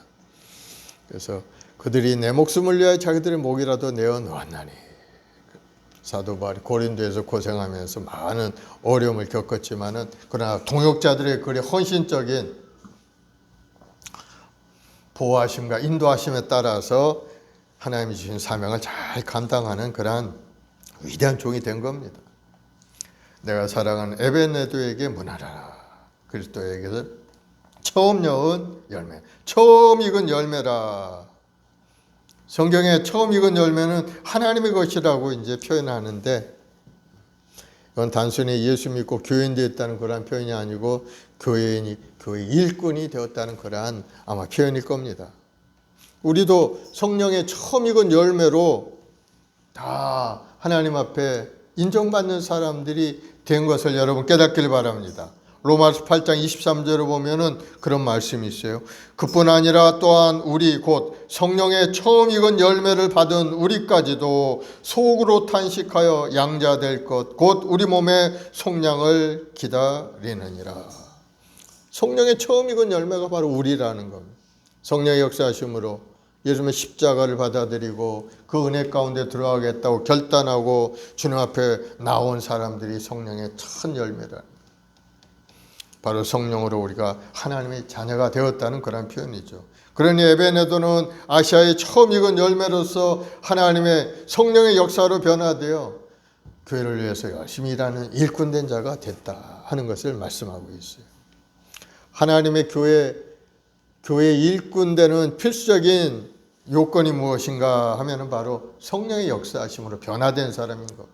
Speaker 1: 그래서 그들이 내 목숨을 위하여 자기들의 목이라도 내어 놓았나니. 사도 바울이 고린도에서 고생하면서 많은 어려움을 겪었지만은 그러나 동역자들의 그리 헌신적인 보호하심과 인도하심에 따라서 하나님이 주신 사명을 잘 감당하는 그러한 위대한 종이 된 겁니다. 내가 사랑하는 에베네도에게 문하라. 그리스도에게서 처음 여은 열매, 처음 익은 열매라. 성경에 처음 익은 열매는 하나님의 것이라고 이제 표현하는데, 이건 단순히 예수 믿고 교인 되었다는 그러한 표현이 아니고 교회 일꾼이 되었다는 그러한 아마 표현일 겁니다. 우리도 성령의 처음 익은 열매로 다 하나님 앞에 인정받는 사람들이 된 것을 여러분 깨닫길 바랍니다. 로마서 8장 23절을 보면은 그런 말씀이 있어요. 그뿐 아니라 또한 우리 곧 성령의 처음 익은 열매를 받은 우리까지도 속으로 탄식하여 양자될 것 곧 우리 몸의 속량을 기다리느니라. 성령의 처음 익은 열매가 바로 우리라는 겁니다. 성령의 역사하심으로 예수님의 십자가를 받아들이고 그 은혜 가운데 들어가겠다고 결단하고 주님 앞에 나온 사람들이 성령의 첫 열매라. 바로 성령으로 우리가 하나님의 자녀가 되었다는 그런 표현이죠. 그러니 에베네도는 아시아의 처음 익은 열매로서 하나님의 성령의 역사로 변화되어 교회를 위해서 열심히 일하는 일꾼된 자가 됐다 하는 것을 말씀하고 있어요. 하나님의 교회 일꾼되는 필수적인 요건이 무엇인가 하면은 바로 성령의 역사하심으로 변화된 사람인 것.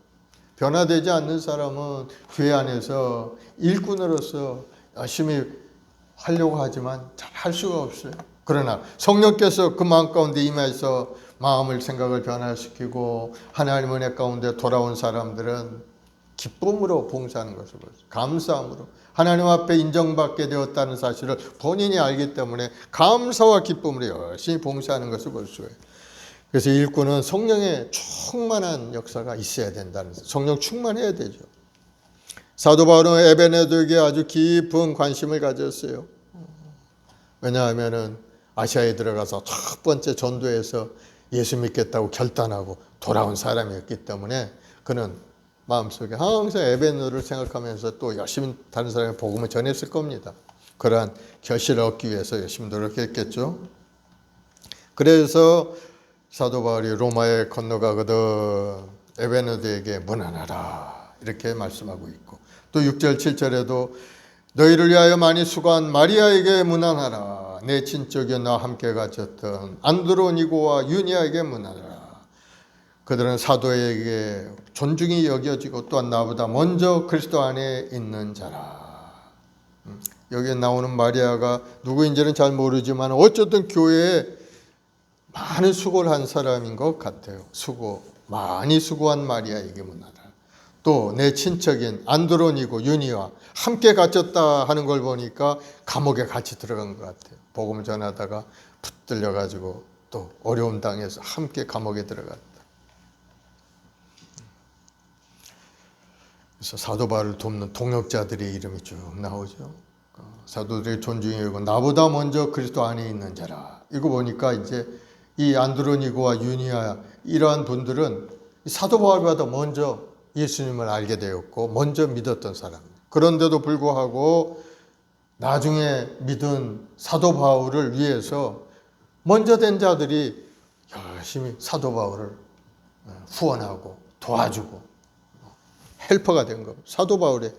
Speaker 1: 변화되지 않는 사람은 교회 안에서 일꾼으로서 열심히 하려고 하지만 잘 할 수가 없어요. 그러나 성령께서 그 마음 가운데 임해서 마음을 생각을 변화시키고 하나님 은혜 가운데 돌아온 사람들은 기쁨으로 봉사하는 것을 보죠. 감사함으로 하나님 앞에 인정받게 되었다는 사실을 본인이 알기 때문에 감사와 기쁨으로 열심히 봉사하는 것을 볼 수 있어요. 그래서 일꾼은 성령의 충만한 역사가 있어야 된다는 거예요. 성령 충만해야 되죠. 사도 바울은 에베네도에게 아주 깊은 관심을 가졌어요. 왜냐하면 아시아에 들어가서 첫 번째 전도에서 예수 믿겠다고 결단하고 돌아온 사람이었기 때문에 그는 마음속에 항상 에베네도를 생각하면서 또 열심히 다른 사람의 복음을 전했을 겁니다. 그러한 결실을 얻기 위해서 열심히 노력했겠죠. 그래서 사도 바울이 로마에 건너가거든 에베네도에게 문안하라 이렇게 말씀하고 있고, 또 6절 7절에도 너희를 위하여 많이 수고한 마리아에게 문안하라. 내 친족이 나와 함께 갇혔던 안드로니고와 유니아에게 문안하라. 그들은 사도에게 존중이 여겨지고 또한 나보다 먼저 그리스도 안에 있는 자라. 여기에 나오는 마리아가 누구인지는 잘 모르지만 어쨌든 교회에 많은 수고를 한 사람인 것 같아요. 많이 수고한 마리아에게 문안하라. 또 내 친척인 안드로니고 유니와 함께 갇혔다 하는 걸 보니까 감옥에 같이 들어간 것 같아요. 복음을 전하다가 붙들려가지고 또 어려움 당해서 함께 감옥에 들어갔다. 그래서 사도 바울을 돕는 동역자들의 이름이 쭉 나오죠. 사도들의 존중이 여기고 나보다 먼저 그리스도 안에 있는 자라. 이거 보니까 이제 이 안드로니고와 유니아 이러한 분들은 사도 바울보다 먼저 예수님을 알게 되었고 먼저 믿었던 사람. 그런데도 불구하고 나중에 믿은 사도 바울을 위해서 먼저 된 자들이 열심히 사도 바울을 후원하고 도와주고 헬퍼가 된 겁니다. 사도 바울의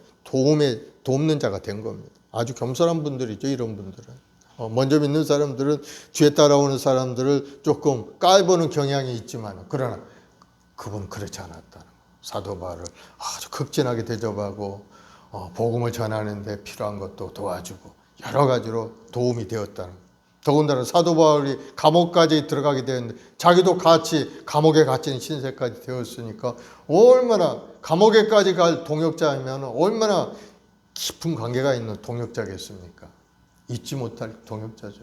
Speaker 1: 돕는 자가 된 겁니다. 아주 겸손한 분들이죠, 이런 분들은. 먼저 믿는 사람들은 뒤에 따라오는 사람들을 조금 깔보는 경향이 있지만, 그러나 그분은 그렇지 않았다는 거예요. 사도 바울을 아주 극진하게 대접하고 복음을 전하는데 필요한 것도 도와주고 여러 가지로 도움이 되었다는 거예요. 더군다나 사도 바울이 감옥까지 들어가게 되었는데 자기도 같이 감옥에 갇힌 신세까지 되었으니까 얼마나 감옥에까지 갈 동역자이면 얼마나 깊은 관계가 있는 동역자겠습니까? 잊지 못할 동역자죠.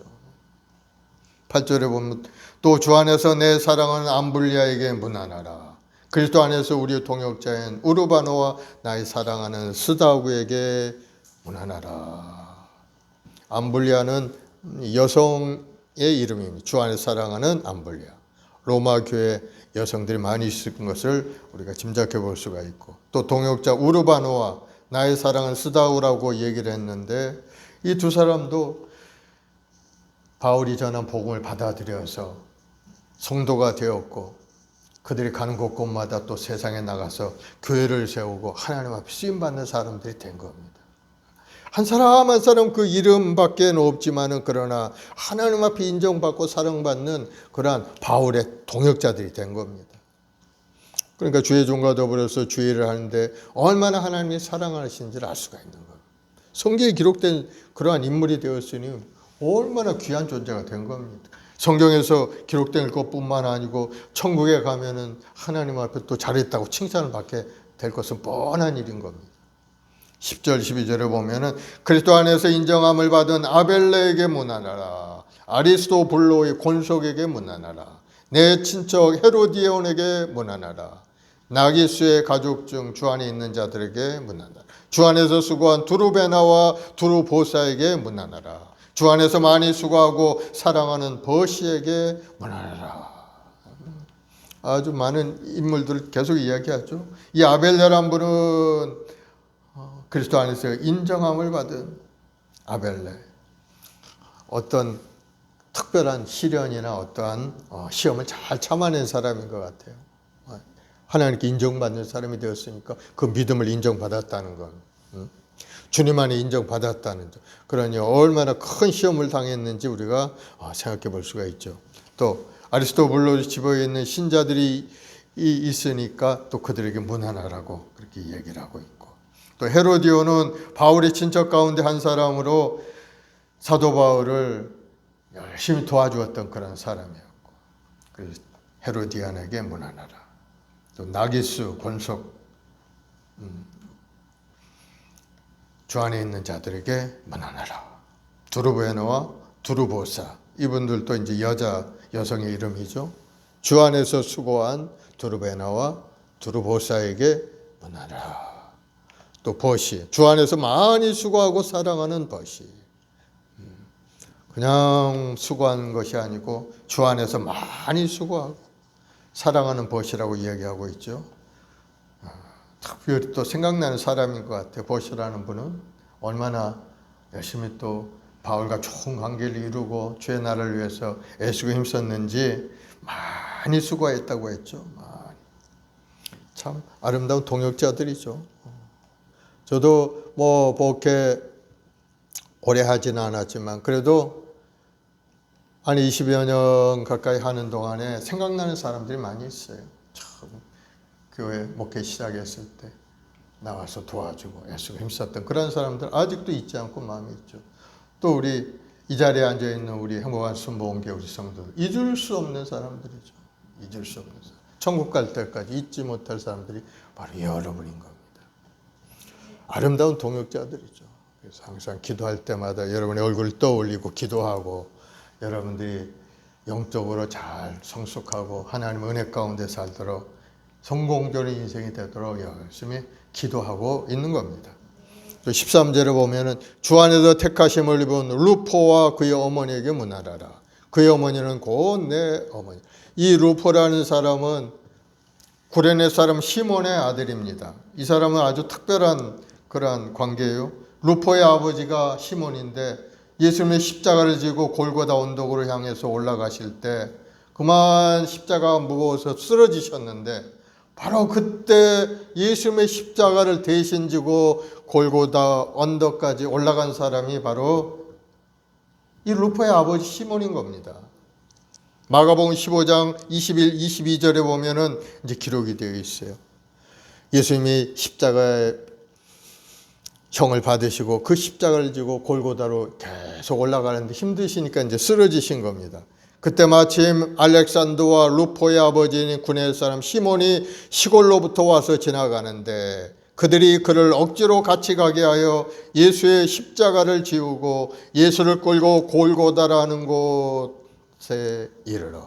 Speaker 1: 8절에 보면 또 주 안에서 내 사랑하는 암블리아에게 문안하라. 그리스도 안에서 우리의 동역자인 우르바노와 나의 사랑하는 스다우에게 문안하라. 암블리아는 여성의 이름입니다. 주 안에 사랑하는 암블리아. 로마 교회 여성들이 많이 있을 것을 우리가 짐작해 볼 수가 있고, 또 동역자 우르바노와 나의 사랑은 스다우라고 얘기를 했는데, 이 두 사람도 바울이 전한 복음을 받아들여서 성도가 되었고, 그들이 가는 곳곳마다 또 세상에 나가서 교회를 세우고 하나님 앞에 쓰임받는 사람들이 된 겁니다. 한 사람 한 사람 그 이름밖에 없지만은, 그러나 하나님 앞에 인정받고 사랑받는 그러한 바울의 동역자들이 된 겁니다. 그러니까 주의 종과 더불어서 주의를 하는데 얼마나 하나님이 사랑하시는지를 알 수가 있는 겁니다. 성경에 기록된 그러한 인물이 되었으니 얼마나 귀한 존재가 된 겁니다. 성경에서 기록된 것뿐만 아니고 천국에 가면은 하나님 앞에 또 잘했다고 칭찬을 받게 될 것은 뻔한 일인 겁니다. 10절 12절에 보면은 그리스도 안에서 인정함을 받은 아벨레에게 문안하라. 아리스토블로의 권속에게 문안하라. 내 친척 헤로디온에게 문안하라. 나기수의 가족 중 주 안에 있는 자들에게 문안하라. 주 안에서 수고한 두루베나와 두루보사에게 문안하라. 주 안에서 많이 수고하고 사랑하는 버시에게 문안하라. 아주 많은 인물들을 계속 이야기하죠. 이 아벨레라는 분은 그리스도 안에서 인정함을 받은 아벨레. 어떤 특별한 시련이나 어떠한 시험을 잘 참아낸 사람인 것 같아요. 하나님께 인정받는 사람이 되었으니까 그 믿음을 인정받았다는 것. 주님 안에 인정받았다는 것. 그러니 얼마나 큰 시험을 당했는지 우리가 생각해 볼 수가 있죠. 또 아리스토블로스 집에 있는 신자들이 있으니까 또 그들에게 문안하라고 그렇게 얘기를 하고 있고, 또 헤로디온은 바울의 친척 가운데 한 사람으로 사도 바울을 열심히 도와주었던 그런 사람이었고, 그래서 헤로디안에게 문안하라. 또 나기수 권속 주 안에 있는 자들에게 문안하라. 두루베나와 두루보사, 이분들도 이제 여성의 이름이죠. 주 안에서 수고한 두루베나와 두루보사에게 문안하라. 또 버시, 주 안에서 많이 수고하고 사랑하는 버시. 그냥 수고하는 것이 아니고 주 안에서 많이 수고하고 사랑하는 버시라고 이야기하고 있죠. 특별히 또 생각나는 사람인 것 같아요. 버시라는 분은 얼마나 열심히 또 바울과 좋은 관계를 이루고 주의 나라를 위해서 애쓰고 힘썼는지 많이 수고했다고 했죠. 참 아름다운 동역자들이죠. 저도 뭐 복회 오래 하지는 않았지만 그래도 한 20여 년 가까이 하는 동안에 생각나는 사람들이 많이 있어요. 참 교회 목회 시작했을 때 나와서 도와주고 애쓰고 힘썼던 그런 사람들 아직도 잊지 않고 마음이 있죠. 또 우리 이 자리에 앉아있는 우리 행복한 순복음교회 우리 성도들, 잊을 수 없는 사람들이죠. 잊을 수 없는 사람. 천국 갈 때까지 잊지 못할 사람들이 바로 여러분인 겁니다. 아름다운 동역자들이죠. 그래서 항상 기도할 때마다 여러분의 얼굴을 떠올리고 기도하고, 여러분들이 영적으로 잘 성숙하고 하나님의 은혜 가운데 살도록 성공적인 인생이 되도록 열심히 기도하고 있는 겁니다. 13절에 보면은 주 안에서 택하심을 입은 루포와 그의 어머니에게 문안하라. 그의 어머니는 곧 내 어머니. 이 루포라는 사람은 구레네 사람 시몬의 아들입니다. 이 사람은 아주 특별한 그러한 관계예요. 루포의 아버지가 시몬인데 예수님의 십자가를 지고 골고다 언덕으로 향해서 올라가실 때 그만 십자가가 무거워서 쓰러지셨는데 바로 그때 예수님의 십자가를 대신 지고 골고다 언덕까지 올라간 사람이 바로 이 루포의 아버지 시몬인 겁니다. 마가복음 15장 21, 22절에 보면은 이제 기록이 되어 있어요. 예수님이 십자가에 형을 받으시고 그 십자가를 지고 골고다로 계속 올라가는데 힘드시니까 이제 쓰러지신 겁니다. 그때 마침 알렉산더와 루포의 아버지인 구레네 사람 시몬이 시골로부터 와서 지나가는데 그들이 그를 억지로 같이 가게 하여 예수의 십자가를 지우고 예수를 끌고 골고다라는 곳에 이르러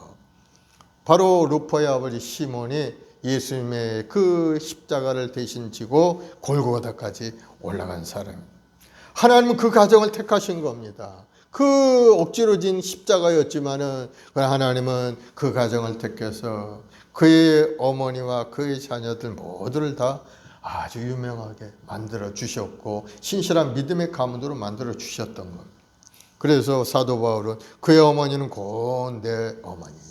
Speaker 1: 바로 루포의 아버지 시몬이 예수님의 그 십자가를 대신 지고 골고다까지 올라간 사람입니다. 하나님은 그 가정을 택하신 겁니다. 그 억지로 진 십자가였지만은 하나님은 그 가정을 택해서 그의 어머니와 그의 자녀들 모두를 다 아주 유명하게 만들어 주셨고 신실한 믿음의 가문으로 만들어 주셨던 겁니다. 그래서 사도 바울은 그의 어머니는 곧 내 어머니니라.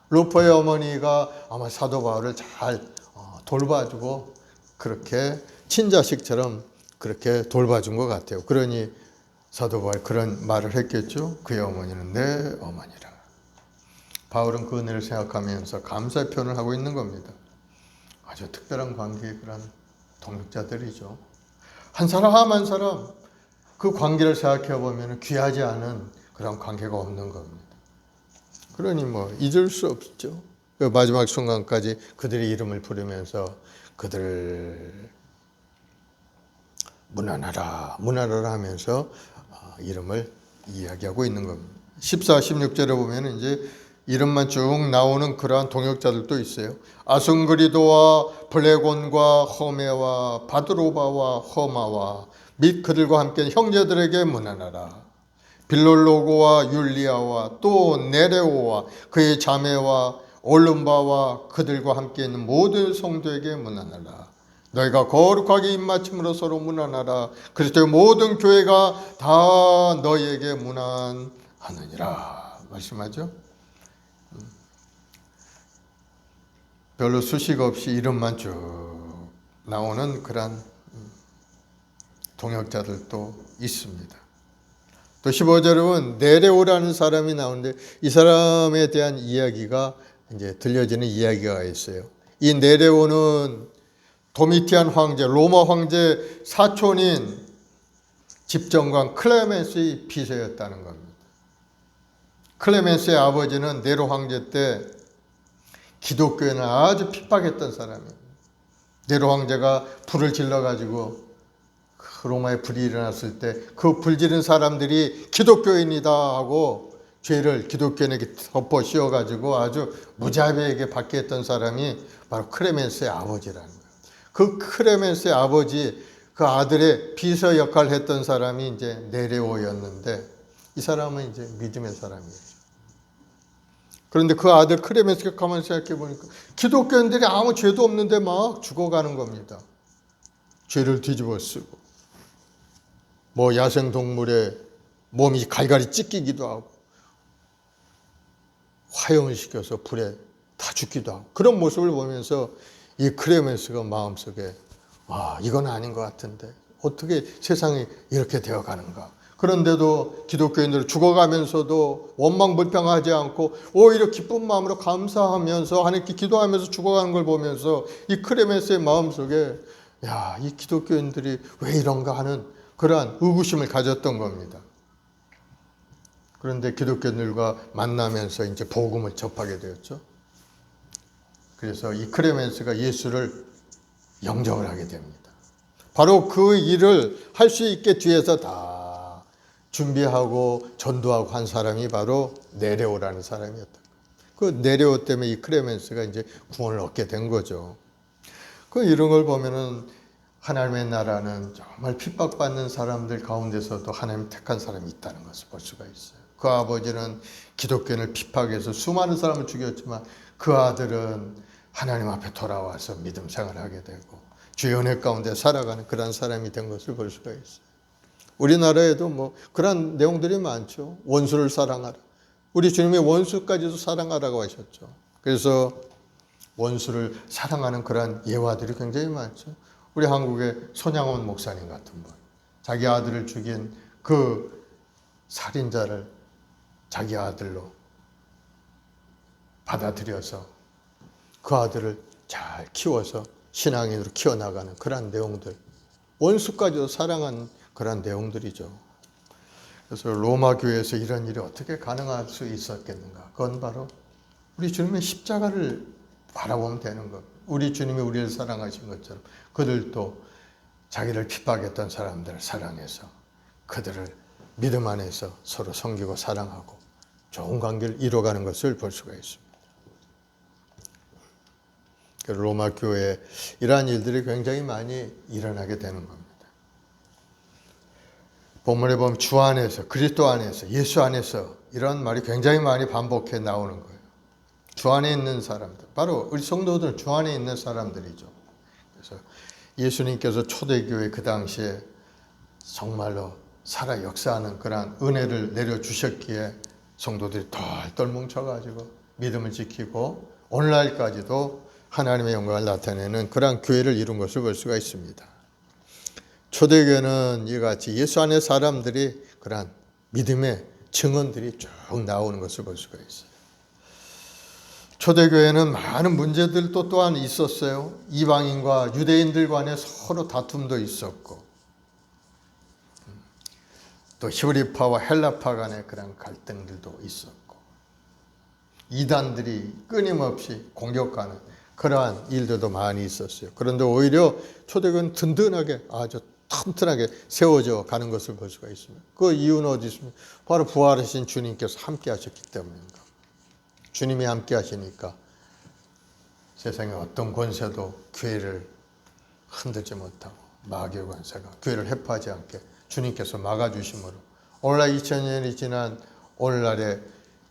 Speaker 1: 루포의 어머니가 아마 사도 바울을 잘 돌봐주고 그렇게 친자식처럼 그렇게 돌봐준 것 같아요. 그러니 사도 바울 그런 말을 했겠죠. 그의 어머니는 내 어머니라. 바울은 그 은혜를 생각하면서 감사의 표현을 하고 있는 겁니다. 아주 특별한 관계의 그런 동역자들이죠. 한 사람 한 사람 그 관계를 생각해 보면 귀하지 않은 그런 관계가 없는 겁니다. 그러니 뭐 잊을 수 없죠. 그 마지막 순간까지 그들의 이름을 부르면서 그들을 문안하라 문안하라 하면서 이름을 이야기하고 있는 겁니다. 14, 16절에 보면 이제 이름만 쭉 나오는 그러한 동역자들도 있어요. 아순그리도와 블레곤과 허메와 바드로바와 허마와 및 그들과 함께 형제들에게 문안하라. 빌롤로고와 율리아와 또 네레오와 그의 자매와 올름바와 그들과 함께 있는 모든 성도에게 문안하라. 너희가 거룩하게 입맞춤으로 서로 문안하라. 그리스도의 모든 교회가 다 너희에게 문안하느니라 말씀하죠. 별로 수식 없이 이름만 쭉 나오는 그런 동역자들도 있습니다. 또 15절에 보면 네레오라는 사람이 나오는데 이 사람에 대한 이야기가 이제 들려지는 이야기가 있어요. 이 네레오는 도미티안 황제, 로마 황제 사촌인 집정관 클레멘스의 비서였다는 겁니다. 클레멘스의 아버지는 네로 황제 때 기독교인을 아주 핍박했던 사람이에요. 네로 황제가 불을 질러가지고 로마에 불이 일어났을 때 그 불지른 사람들이 기독교인이다 하고 죄를 기독교인에게 덮어 씌워가지고 아주 무자비하게 받게 했던 사람이 바로 클레멘스의 아버지라는 거예요. 그 클레멘스의 아버지 그 아들의 비서 역할을 했던 사람이 이제 네레오였는데 이 사람은 이제 믿음의 사람이에요. 그런데 그 아들 클레멘스가 가만히 생각해 보니까 기독교인들이 아무 죄도 없는데 막 죽어가는 겁니다. 죄를 뒤집어 쓰고 뭐 야생동물의 몸이 갈갈이 찢기기도 하고 화형을 시켜서 불에 다 죽기도 하고 그런 모습을 보면서 이 클레멘스가 마음속에 와 이건 아닌 것 같은데 어떻게 세상이 이렇게 되어가는가. 그런데도 기독교인들 죽어가면서도 원망불평하지 않고 오히려 기쁜 마음으로 감사하면서 하나님께 기도하면서 죽어가는 걸 보면서 이 클레멘스의 마음속에 야, 이 기독교인들이 왜 이런가 하는 그러한 의구심을 가졌던 겁니다. 그런데 기독교인들과 만나면서 이제 복음을 접하게 되었죠. 그래서 이 클레멘스가 예수를 영접을 하게 됩니다. 바로 그 일을 할 수 있게 뒤에서 다 준비하고 전도하고 한 사람이 바로 네레오라는 사람이었다. 그 네레오 때문에 이 클레멘스가 이제 구원을 얻게 된 거죠. 그 이런 걸 보면은 하나님의 나라는 정말 핍박받는 사람들 가운데서도 하나님 택한 사람이 있다는 것을 볼 수가 있어요. 그 아버지는 기독교인을 핍박해서 수많은 사람을 죽였지만 그 아들은 하나님 앞에 돌아와서 믿음 생활을 하게 되고 주의 은혜 가운데 살아가는 그런 사람이 된 것을 볼 수가 있어요. 우리나라에도 뭐 그런 내용들이 많죠. 원수를 사랑하라. 우리 주님이 원수까지도 사랑하라고 하셨죠. 그래서 원수를 사랑하는 그러한 예화들이 굉장히 많죠. 우리 한국의 손양원 목사님 같은 분, 자기 아들을 죽인 그 살인자를 자기 아들로 받아들여서 그 아들을 잘 키워서 신앙인으로 키워나가는 그런 내용들, 원수까지도 사랑한 그런 내용들이죠. 그래서 로마 교회에서 이런 일이 어떻게 가능할 수 있었겠는가? 그건 바로 우리 주님의 십자가를 바라보면 되는 것. 우리 주님이 우리를 사랑하신 것처럼 그들도 자기를 핍박했던 사람들을 사랑해서 그들을 믿음 안에서 서로 섬기고 사랑하고 좋은 관계를 이뤄가는 것을 볼 수가 있습니다. 로마 교회에 이러한 일들이 굉장히 많이 일어나게 되는 겁니다. 본문에 보면 주 안에서, 그리스도 안에서, 예수 안에서 이런 말이 굉장히 많이 반복해 나오는 거예요. 주 안에 있는 사람들, 바로 우리 성도들은 주 안에 있는 사람들이죠. 그래서 예수님께서 초대교회 그 당시에 정말로 살아 역사하는 그런 은혜를 내려주셨기에 성도들이 덜덜 뭉쳐가지고 믿음을 지키고 오늘날까지도 하나님의 영광을 나타내는 그런 교회를 이룬 것을 볼 수가 있습니다. 초대교회는 이같이 예수 안의 사람들이 그런 믿음의 증언들이 쭉 나오는 것을 볼 수가 있어요. 초대교회는 많은 문제들도 또한 있었어요. 이방인과 유대인들 간에 서로 다툼도 있었고 또 히브리파와 헬라파 간의 그런 갈등들도 있었고 이단들이 끊임없이 공격하는 그러한 일들도 많이 있었어요. 그런데 오히려 초대교회는 든든하게 아주 튼튼하게 세워져 가는 것을 볼 수가 있습니다. 그 이유는 어디 있습니까? 바로 부활하신 주님께서 함께 하셨기 때문입니다. 주님이 함께 하시니까 세상의 어떤 권세도 교회를 흔들지 못하고 마귀의 권세가 교회를 해파하지 않게 주님께서 막아주심으로 오늘날 2000년이 지난 오늘날에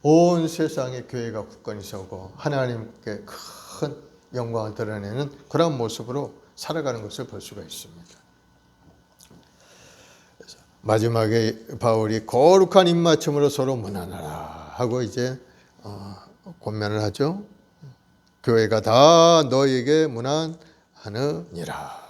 Speaker 1: 온 세상의 교회가 굳건히 서고 하나님께 큰 영광을 드러내는 그런 모습으로 살아가는 것을 볼 수가 있습니다. 그래서 마지막에 바울이 거룩한 입맞춤으로 서로 문안하라 하고 이제 권면을 하죠. 교회가 다 너에게 문안하느니라.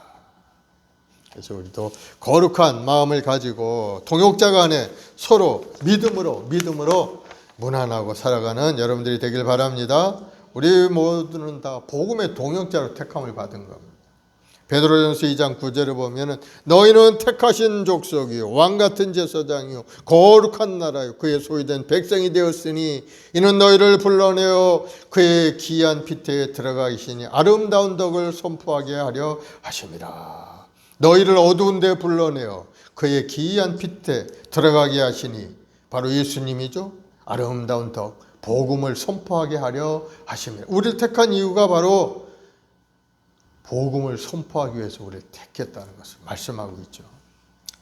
Speaker 1: 그래서 우리도 거룩한 마음을 가지고 동역자 간에 서로 믿음으로 문안하고 살아가는 여러분들이 되길 바랍니다. 우리 모두는 다 복음의 동역자로 택함을 받은 겁니다. 베드로전서 2장 9절에 보면은 너희는 택하신 족속이요 왕같은 제사장이요 거룩한 나라요 그의 소유된 백성이 되었으니 이는 너희를 불러내어 그의 기이한 빛에 들어가시니 아름다운 덕을 선포하게 하려 하심이라. 너희를 어두운 데 불러내어 그의 기이한 빛에 들어가게 하시니 바로 예수님이죠. 아름다운 덕 복음을 선포하게 하려 하심이라. 우리를 택한 이유가 바로 복음을 선포하기 위해서 우리를 택했다는 것을 말씀하고 있죠.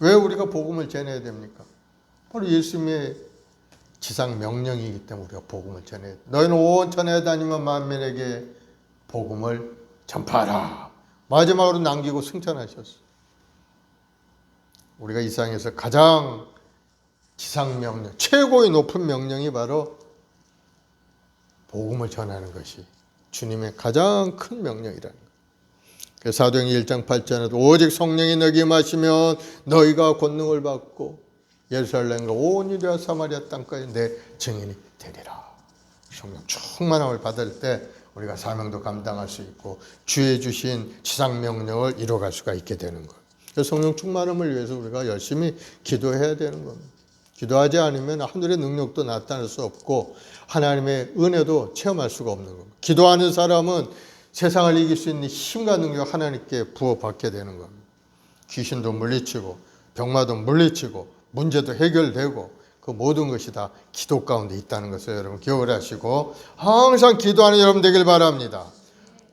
Speaker 1: 왜 우리가 복음을 전해야 됩니까? 바로 예수님의 지상 명령이기 때문에 우리가 복음을 전해야 돼. 너희는 온 천하에 다니며 만민에게 복음을 전파하라. 마지막으로 남기고 승천하셨어. 우리가 이 세상에서 가장 지상 명령, 최고의 높은 명령이 바로 복음을 전하는 것이 주님의 가장 큰 명령이라는 거예요. 사도행전 1장 8절에도 오직 성령이 너희에게 임하시면 너희가 권능을 받고 예루살렘과 온 유대와 사마리아 땅까지 내 증인이 되리라. 성령 충만함을 받을 때 우리가 사명도 감당할 수 있고 주의 주신 지상 명령을 이뤄갈 수가 있게 되는 거예요. 그래서 성령 충만함을 위해서 우리가 열심히 기도해야 되는 겁니다. 기도하지 않으면 하늘의 능력도 나타날 수 없고 하나님의 은혜도 체험할 수가 없는 겁니다. 기도하는 사람은 세상을 이길 수 있는 힘과 능력 하나님께 부어받게 되는 겁니다. 귀신도 물리치고 병마도 물리치고 문제도 해결되고 그 모든 것이 다 기도 가운데 있다는 것을 여러분 기억을 하시고 항상 기도하는 여러분 되길 바랍니다.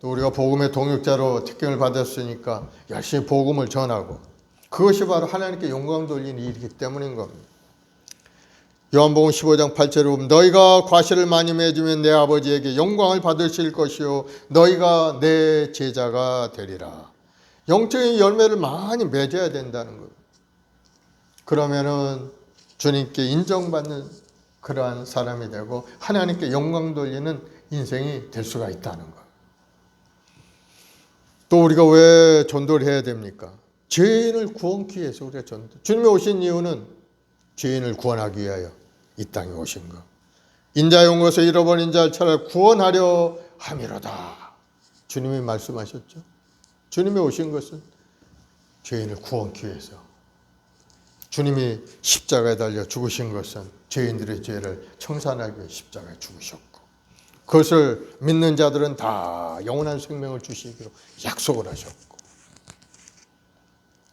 Speaker 1: 또 우리가 복음의 동역자로 특권을 받았으니까 열심히 복음을 전하고 그것이 바로 하나님께 영광 돌리는 일이기 때문인 겁니다. 요한복음 15장 8절에 보면 너희가 과실을 많이 맺으면 내 아버지에게 영광을 받으실 것이요 너희가 내 제자가 되리라. 영적인 열매를 많이 맺어야 된다는 거예요. 그러면은 주님께 인정받는 그러한 사람이 되고 하나님께 영광 돌리는 인생이 될 수가 있다는 거예요. 또 우리가 왜 전도를 해야 됩니까? 죄인을 구원하기 위해서 우리가 전도. 주님이 오신 이유는 죄인을 구원하기 위하여 이 땅에 오신 것. 인자의 온 것을 잃어버린 자를 차라리 구원하려 함이로다. 주님이 말씀하셨죠. 주님이 오신 것은 죄인을 구원하기 위해서. 주님이 십자가에 달려 죽으신 것은 죄인들의 죄를 청산하기 위해 십자가에 죽으셨고, 그것을 믿는 자들은 다 영원한 생명을 주시기로 약속을 하셨고,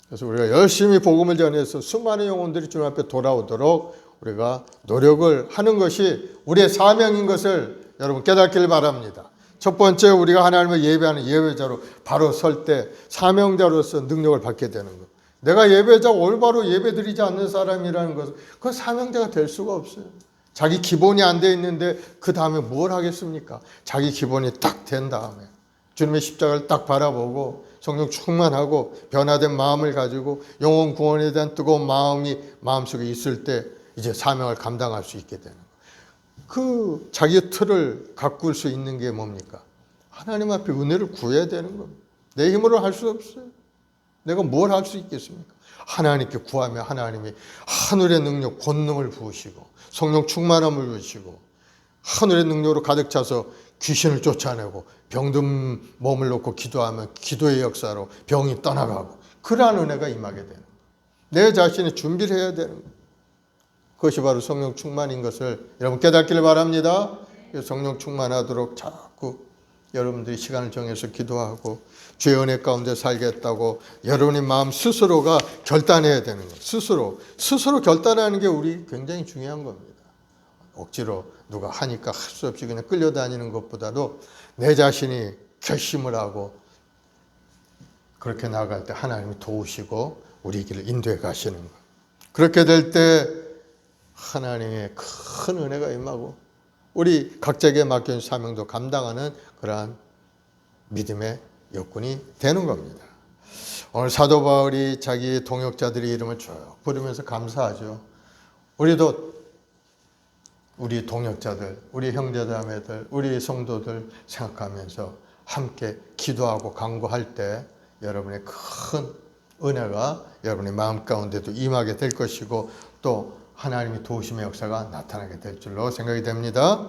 Speaker 1: 그래서 우리가 열심히 복음을 전해서 수많은 영혼들이 주님 앞에 돌아오도록 우리가 노력을 하는 것이 우리의 사명인 것을 여러분 깨닫기를 바랍니다. 첫 번째, 우리가 하나님을 예배하는 예배자로 바로 설 때 사명자로서 능력을 받게 되는 것. 내가 예배자 올바로 예배드리지 않는 사람이라는 것은 그 사명자가 될 수가 없어요. 자기 기본이 안 돼 있는데 그 다음에 뭘 하겠습니까? 자기 기본이 딱 된 다음에 주님의 십자가를 딱 바라보고 성령 충만하고 변화된 마음을 가지고 영혼 구원에 대한 뜨거운 마음이 마음속에 있을 때 이제 사명을 감당할 수 있게 되는 거예요. 그 자기의 틀을 가꿀 수 있는 게 뭡니까? 하나님 앞에 은혜를 구해야 되는 겁니다. 내 힘으로 할 수 없어요. 내가 뭘 할 수 있겠습니까? 하나님께 구하면 하나님이 하늘의 능력, 권능을 부으시고 성령 충만함을 부으시고 하늘의 능력으로 가득 차서 귀신을 쫓아내고 병든 몸을 놓고 기도하면 기도의 역사로 병이 떠나가고, 그러한 은혜가 임하게 되는 거예요. 내 자신이 준비를 해야 되는 거예요. 그것이 바로 성령 충만인 것을 여러분 깨닫기를 바랍니다. 성령 충만하도록 자꾸 여러분들이 시간을 정해서 기도하고 주의 은혜 가운데 살겠다고 여러분의 마음 스스로가 결단해야 되는 거예요. 스스로 결단하는 게 우리 굉장히 중요한 겁니다. 억지로 누가 하니까 할 수 없이 그냥 끌려다니는 것보다도 내 자신이 결심을 하고 그렇게 나아갈 때 하나님이 도우시고 우리 길을 인도해 가시는 거예요. 그렇게 될 때 하나님의 큰 은혜가 임하고 우리 각자에게 맡겨진 사명도 감당하는 그러한 믿음의 여건이 되는 겁니다. 오늘 사도 바울이 자기 동역자들의 이름을 쭉 부르면서 감사하죠. 우리도 우리 동역자들, 우리 형제자매들, 우리 성도들 생각하면서 함께 기도하고 간구할 때 여러분의 큰 은혜가 여러분의 마음 가운데도 임하게 될 것이고 또 하나님의 도우심의 역사가 나타나게 될 줄로 생각이 됩니다.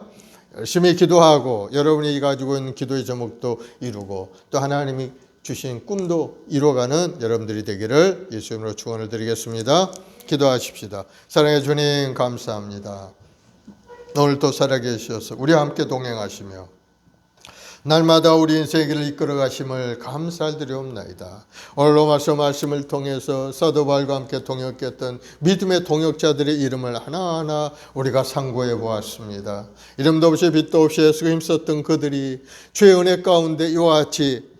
Speaker 1: 열심히 기도하고 여러분이 가지고 있는 기도의 제목도 이루고 또 하나님이 주신 꿈도 이루어가는 여러분들이 되기를 예수님으로 축원을 드리겠습니다. 기도하십시다. 사랑해 주님 감사합니다. 오늘도 살아계셔서 우리와 함께 동행하시며 날마다 우리 인생의 길을 이끌어 가심을 감사드리옵나이다. 오늘로 말씀을 통해서 사도 바울과 함께 동역했던 믿음의 동역자들의 이름을 하나하나 우리가 상고해 보았습니다. 이름도 없이 빛도 없이 애쓰고 힘썼던 그들이 주의 은혜 가운데 이와 같이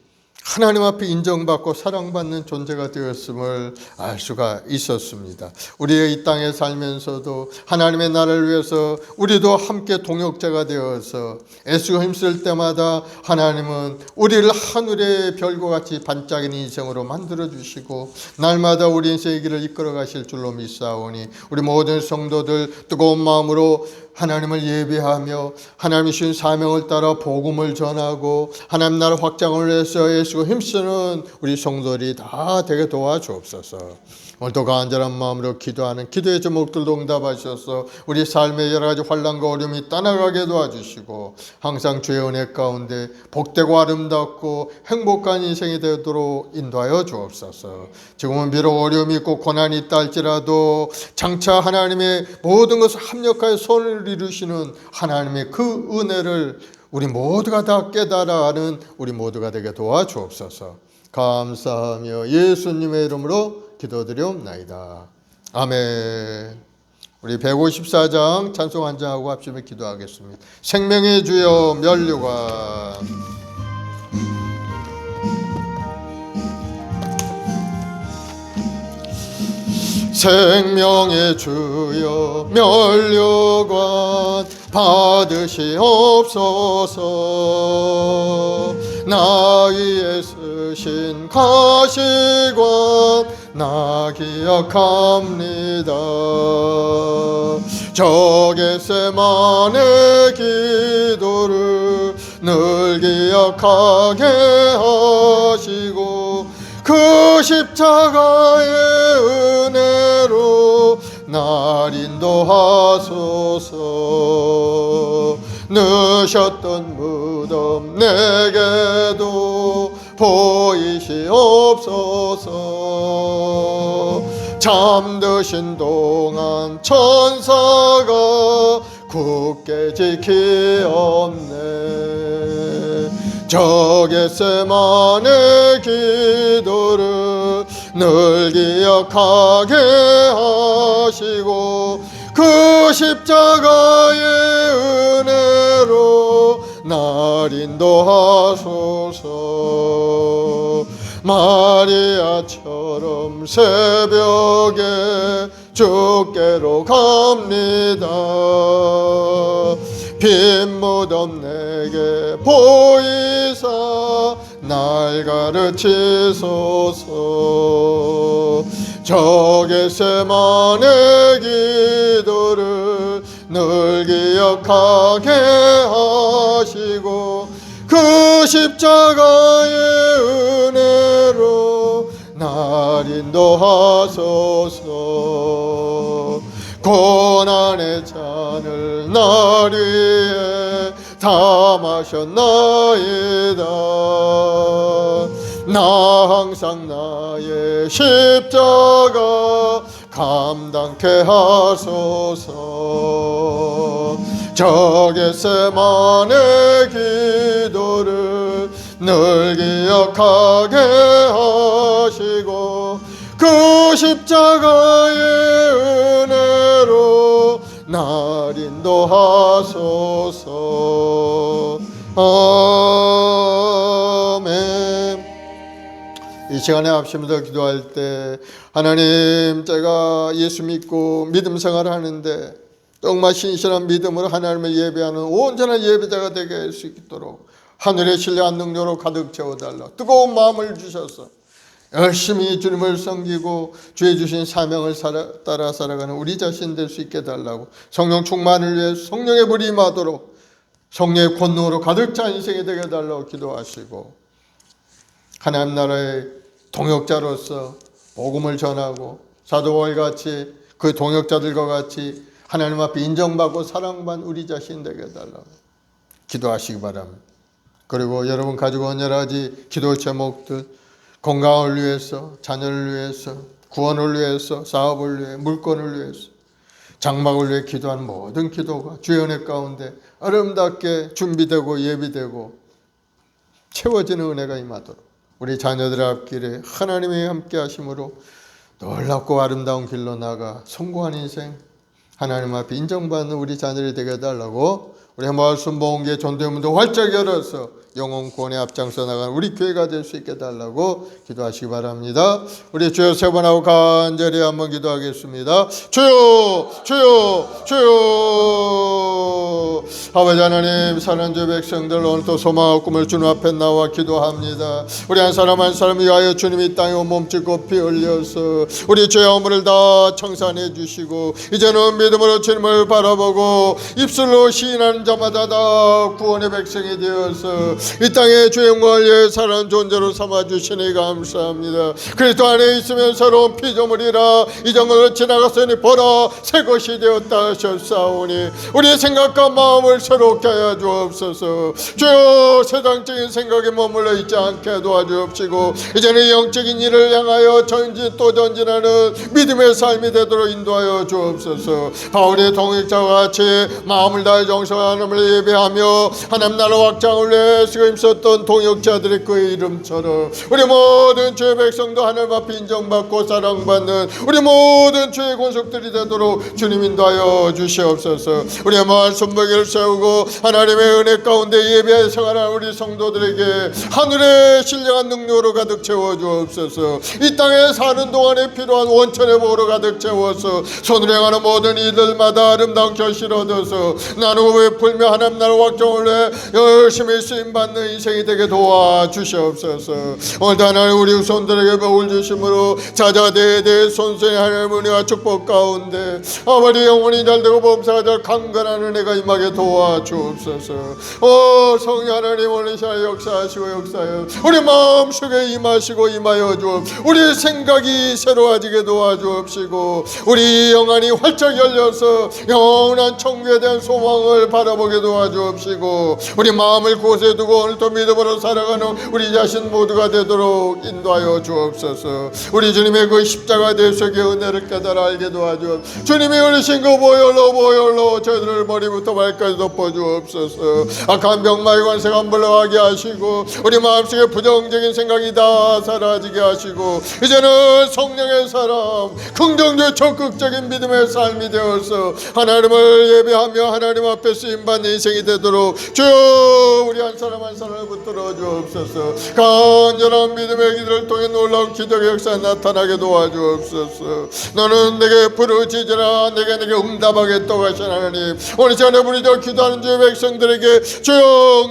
Speaker 1: 하나님 앞에 인정받고 사랑받는 존재가 되었음을 알 수가 있었습니다. 우리의 이 땅에 살면서도 하나님의 나라를 위해서 우리도 함께 동역자가 되어서 애쓰고 힘쓸 때마다 하나님은 우리를 하늘의 별과 같이 반짝이는 인생으로 만들어주시고 날마다 우리 인생의 길을 이끌어 가실 줄로 믿사오니 우리 모든 성도들 뜨거운 마음으로 하나님을 예배하며 하나님이 주신 사명을 따라 복음을 전하고 하나님 나라 확장을 위해서 애쓰고 힘쓰는 우리 성도들이 다 되게 도와주옵소서. 오늘도 간절한 마음으로 기도하는 기도의 제목들도 응답하셔서 우리 삶의 여러 가지 환난과 어려움이 떠나가게 도와주시고 항상 주의 은혜 가운데 복되고 아름답고 행복한 인생이 되도록 인도하여 주옵소서. 지금은 비록 어려움이 있고 고난이 있다 할지라도 장차 하나님의 모든 것을 합력하여 손을 이루시는 하나님의 그 은혜를 우리 모두가 다 깨달아 아는 우리 모두가 되게 도와주옵소서. 감사하며 예수님의 이름으로 기도드리옵나이다. 아멘. 우리 154장 찬송 한 장하고 합심해 기도하겠습니다. 생명의 주여 면류관 생명의 주여 면류관 받으시옵소서. 나 위에 쓰신 가시관 나 기억합니다. 저 겟세마네 기도를 늘 기억하게 하시고 그 십자가의 은혜로 날 인도하소서. 느셨던 무덤 내게도 보이시옵소서. 잠드신 동안 천사가 굳게 지키었네. 저 겟세마네 기도를 늘 기억하게 하시고 그 십자가의 은혜로 날 인도하소서. 마리아처럼 새벽에 주께로 갑니다. 빈 무덤 내게 보이사 날 가르치소서. 저 겟세마네 기도를 늘 기억하게 하시고 그 십자가의 은혜로 날 인도하소서. 고난의 잔을 날 위해 다 마셨나이다. 나 항상 나의 십자가 감당케 하소서. 저 겟세마네 기도를 늘 기억하게 하시고 그 십자가의 은혜로 날 인도하소서. 아멘. 이 시간에 합심해서 기도할 때 하나님, 제가 예수 믿고 믿음 생활을 하는데 정말 신실한 믿음으로 하나님을 예배하는 온전한 예배자가 되게 할 수 있도록 하늘의 신뢰한 능력으로 가득 채워달라. 뜨거운 마음을 주셔서 열심히 주님을 섬기고 주의 주신 사명을 따라 살아가는 우리 자신 될 수 있게 해달라고, 성령 충만을 위해 성령의 불이 임하도록 성령의 권능으로 가득 찬 인생이 되게 해달라고 기도하시고, 하나님 나라의 동역자로서 복음을 전하고 사도바울같이 그 동역자들과 같이 하나님 앞에 인정받고 사랑받는 우리 자신 되게 해달라고 기도하시기 바랍니다. 그리고 여러분 가지고 온 여러 가지 기도 제목들, 건강을 위해서, 자녀를 위해서, 구원을 위해서, 사업을 위해, 물건을 위해서, 장막을 위해 기도하는 모든 기도가 주의 은혜 가운데 아름답게 준비되고 예비되고 채워지는 은혜가 임하도록 우리 자녀들의 앞길에 하나님이 함께 하심으로 놀랍고 아름다운 길로 나가 성공한 인생, 하나님 앞에 인정받는 우리 자녀들이 되게 해달라고, 우리 말씀 모은교회 전도의 문도 활짝 열어서 영혼 구원에 앞장서 나가는 우리 교회가 될 수 있게 해달라고 기도하시기 바랍니다. 우리 주여 세 번 하고 간절히 한번 기도하겠습니다. 주여, 주여, 주여. 아버지 하나님, 사는 주 백성들 오늘 또 소망과 꿈을 주님 앞에 나와 기도합니다. 우리 한 사람 한 사람 위하여 주님이 이 땅에 몸짓고 피 흘려서 우리 죄의 허물을 다 청산해 주시고, 이제는 믿음으로 주님을 바라보고 입술로 시인하는 자마다 다 구원의 백성이 되어서 이 땅에 주의 영광을 위해 살아가는 존재로 삼아주시니 감사합니다. 그리스도 안에 있으면 새로운 피조물이라 이전 것을 지나갔으니 보라 새 것이 되었다 하셨사오니, 우리의 생각과 마음을 새롭게 하여 주옵소서. 주여, 세상적인 생각에 머물러 있지 않게 도와주옵시고, 이제는 영적인 일을 향하여 전진 또 전진하는 믿음의 삶이 되도록 인도하여 주옵소서. 바울의 동역자와 같이 마음을 다해 정성하는 하나님을 예배하며 하나님 나라 확장을 위해 쓰임썼던 동역자들의 그 이름처럼 우리 모든 주의 백성도 하나님 앞에 인정받고 사랑받는 우리 모든 주의 권속들이 되도록 주님 인도하여 주시옵소서. 우리의 말씀 먹이를 세우고 하나님의 은혜 가운데 예배에 생활하는 우리 성도들에게 하늘의 신령한 능력으로 가득 채워 주옵소서. 이 땅에 사는 동안에 필요한 원천의 복으로 가득 채워서 손으로 행하는 모든 이들마다 아름다운 결실을 얻어서 나누고 풀며 하나님 나라 확정을 해 열심히 쓰임받는 인생이 되게 도와주시옵소서. 오늘도 하나님 우리 후손들에게 복을 주심으로 자자대대 손수의 하나님 은혜와 축복 가운데 아버지 영혼이 잘되고 범사가 잘 강건한 은혜가 임하게 도와주옵소서. 성령 하나님 오늘 시간 역사하시고 역사하여 우리 마음속에 임하시고 임하여 주옵. 우리 생각이 새로워지게 도와주옵시고 우리 영안이 활짝 열려서 영원한 천국에 대한 소망을 바라보게 도와주옵시고 우리 마음을 곳에 두고 오늘도 믿음으로 살아가는 우리 자신 모두가 되도록 인도하여 주옵소서. 우리 주님의 그 십자가 대속의 은혜를 깨달아 알게 도와주옵소서. 주님이 흘리신 그 보혈로 저희들을 머리부터 발까지 덮어주옵소서. 악한 병마의 관세가 안 물러가게 하시고 우리 마음속에 부정적인 생각이 다 사라지게 하시고 이제는 성령의 사람 긍정적 적극적인 믿음의 삶이 되어서 하나님을 예배하며 하나님 앞에 쓰임받는 인생이 되도록 주여 우리 한 사람 한 사람을 붙들어 주옵소서. 간절한 믿음의 기도를 통해 놀라운 기적의 역사 나타나게 도와주옵소서. 너는 내게 부르짖으라 내게 응답하겠다고 하신 하나님 오늘 시간에 부르짖어 기도하는 주의 백성들에게 주여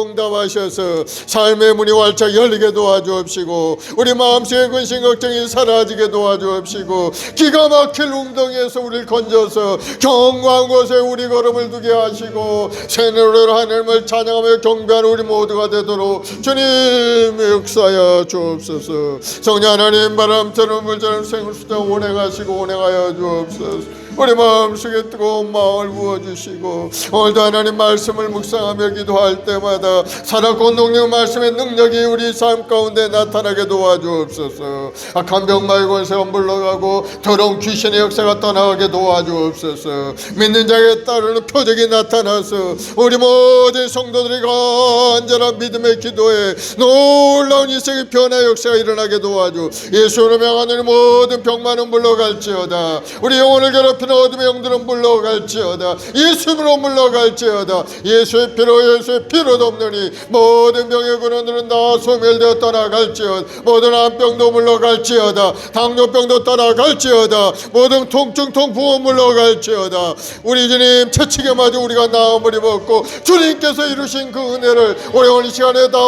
Speaker 1: 응답하셔서 삶의 문이 활짝 열리게 도와주옵시고 우리 마음속의 근심 걱정이 사라지게 도와주옵시고 기가 막힐 웅덩이에서 우리를 건져서 견고한 곳에 우리 걸음을 두게 하시고 새 노래로 하나님을 찬양하며 경배하는 우리 모두가 되도록 주님 역사하여 주옵소서. 성령 하나님 바람처럼 물처럼 생수처럼 운행하시고 운행하여 주옵소서. 우리 마음속에 뜨거운 마음을 부어주시고 오늘도 하나님 말씀을 묵상하며 기도할 때마다 살았고 녹는 말씀의 능력이 우리 삶 가운데 나타나게 도와주옵소서. 악한 병마의 권세가 물러가고 더러운 귀신의 역사가 떠나가게 도와주옵소서. 믿는 자에게 따르는 표적이 나타나서 우리 모든 성도들이 간절한 믿음의 기도에 놀라운 인생의 변화 역사가 일어나게 도와주 예수로 명하는 모든 병만은 물러갈지어다. 우리 영혼을 괴롭히는 어둠의 영들은 물러갈지어다. 예수님으로 물러갈지어다. 예수의 피로 덮느니 모든 병의 근원들은 다 소멸되어 떠나갈지어다. 모든 암병도 물러갈지어다. 당뇨병도 떠나갈지어다. 모든 통증 통풍은 물러갈지어다. 우리 주님 채찍에 맞아 우리가 나음을 입었고 주님께서 이루신 그 은혜를 오늘 이 시간에 다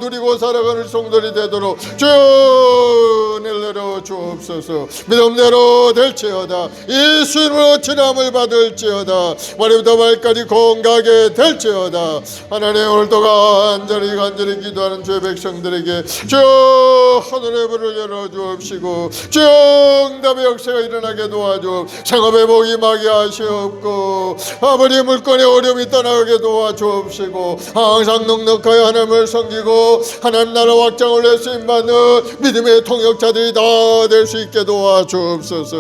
Speaker 1: 누리고 살아가는 성도들이 되도록 주여 은혜를 내려 주옵소서. 믿음대로 될지어다. 예수님으로 지남을 받을지어다. 머리부터 발까지 건강하게 될지어다. 하나님 오늘도 간절히 기도하는 주의 백성들에게 주여 하늘의 문을 열어주옵시고 주여 응답의 역사가 일어나게 도와주옵. 생업의 복이 임하게 하시옵고 아버지 물건의 어려움이 떠나게 도와주옵시고 항상 넉넉하여 하나님을 섬기고 하나님 나라 확장을 내 쓰임받는 믿음의 통역자들이 다 될 수 있게 도와주옵소서.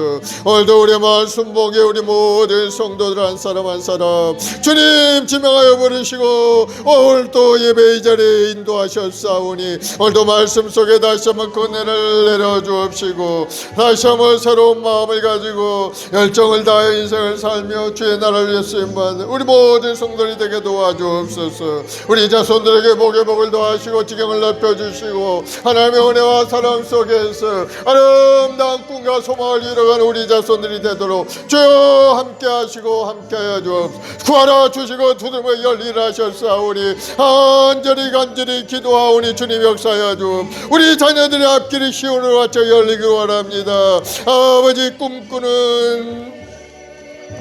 Speaker 1: 오늘도 우리 마을 순복에 우리 모든 성도들 한 사람 한 사람 주님 지명하여 부르시고 오늘 또 예배 이 자리에 인도하셨사오니 오늘도 말씀 속에 다시 한번 그 은혜를 내려주옵시고 다시 한번 새로운 마음을 가지고 열정을 다해 인생을 살며 주의 나라를 위해 쓰임받는 우리 모든 성도들이 되게 도와주옵소서. 우리 자손들에게 복의 복을 더하시고 지경을 넓혀주시고 하나님의 은혜와 사랑 속에서 아름다운 꿈과 소망을 이뤄가는 우리 자손들이 되도록 주여 함께 하시고 함께 하여 주옵소서. 구하라 주시고 두드려 열리라 하셨사오니 간절히 기도하오니 주님 역사하여 주옵소서. 우리 자녀들의 앞길이 시온으로 같이 열리기 원합니다. 아버지 꿈꾸는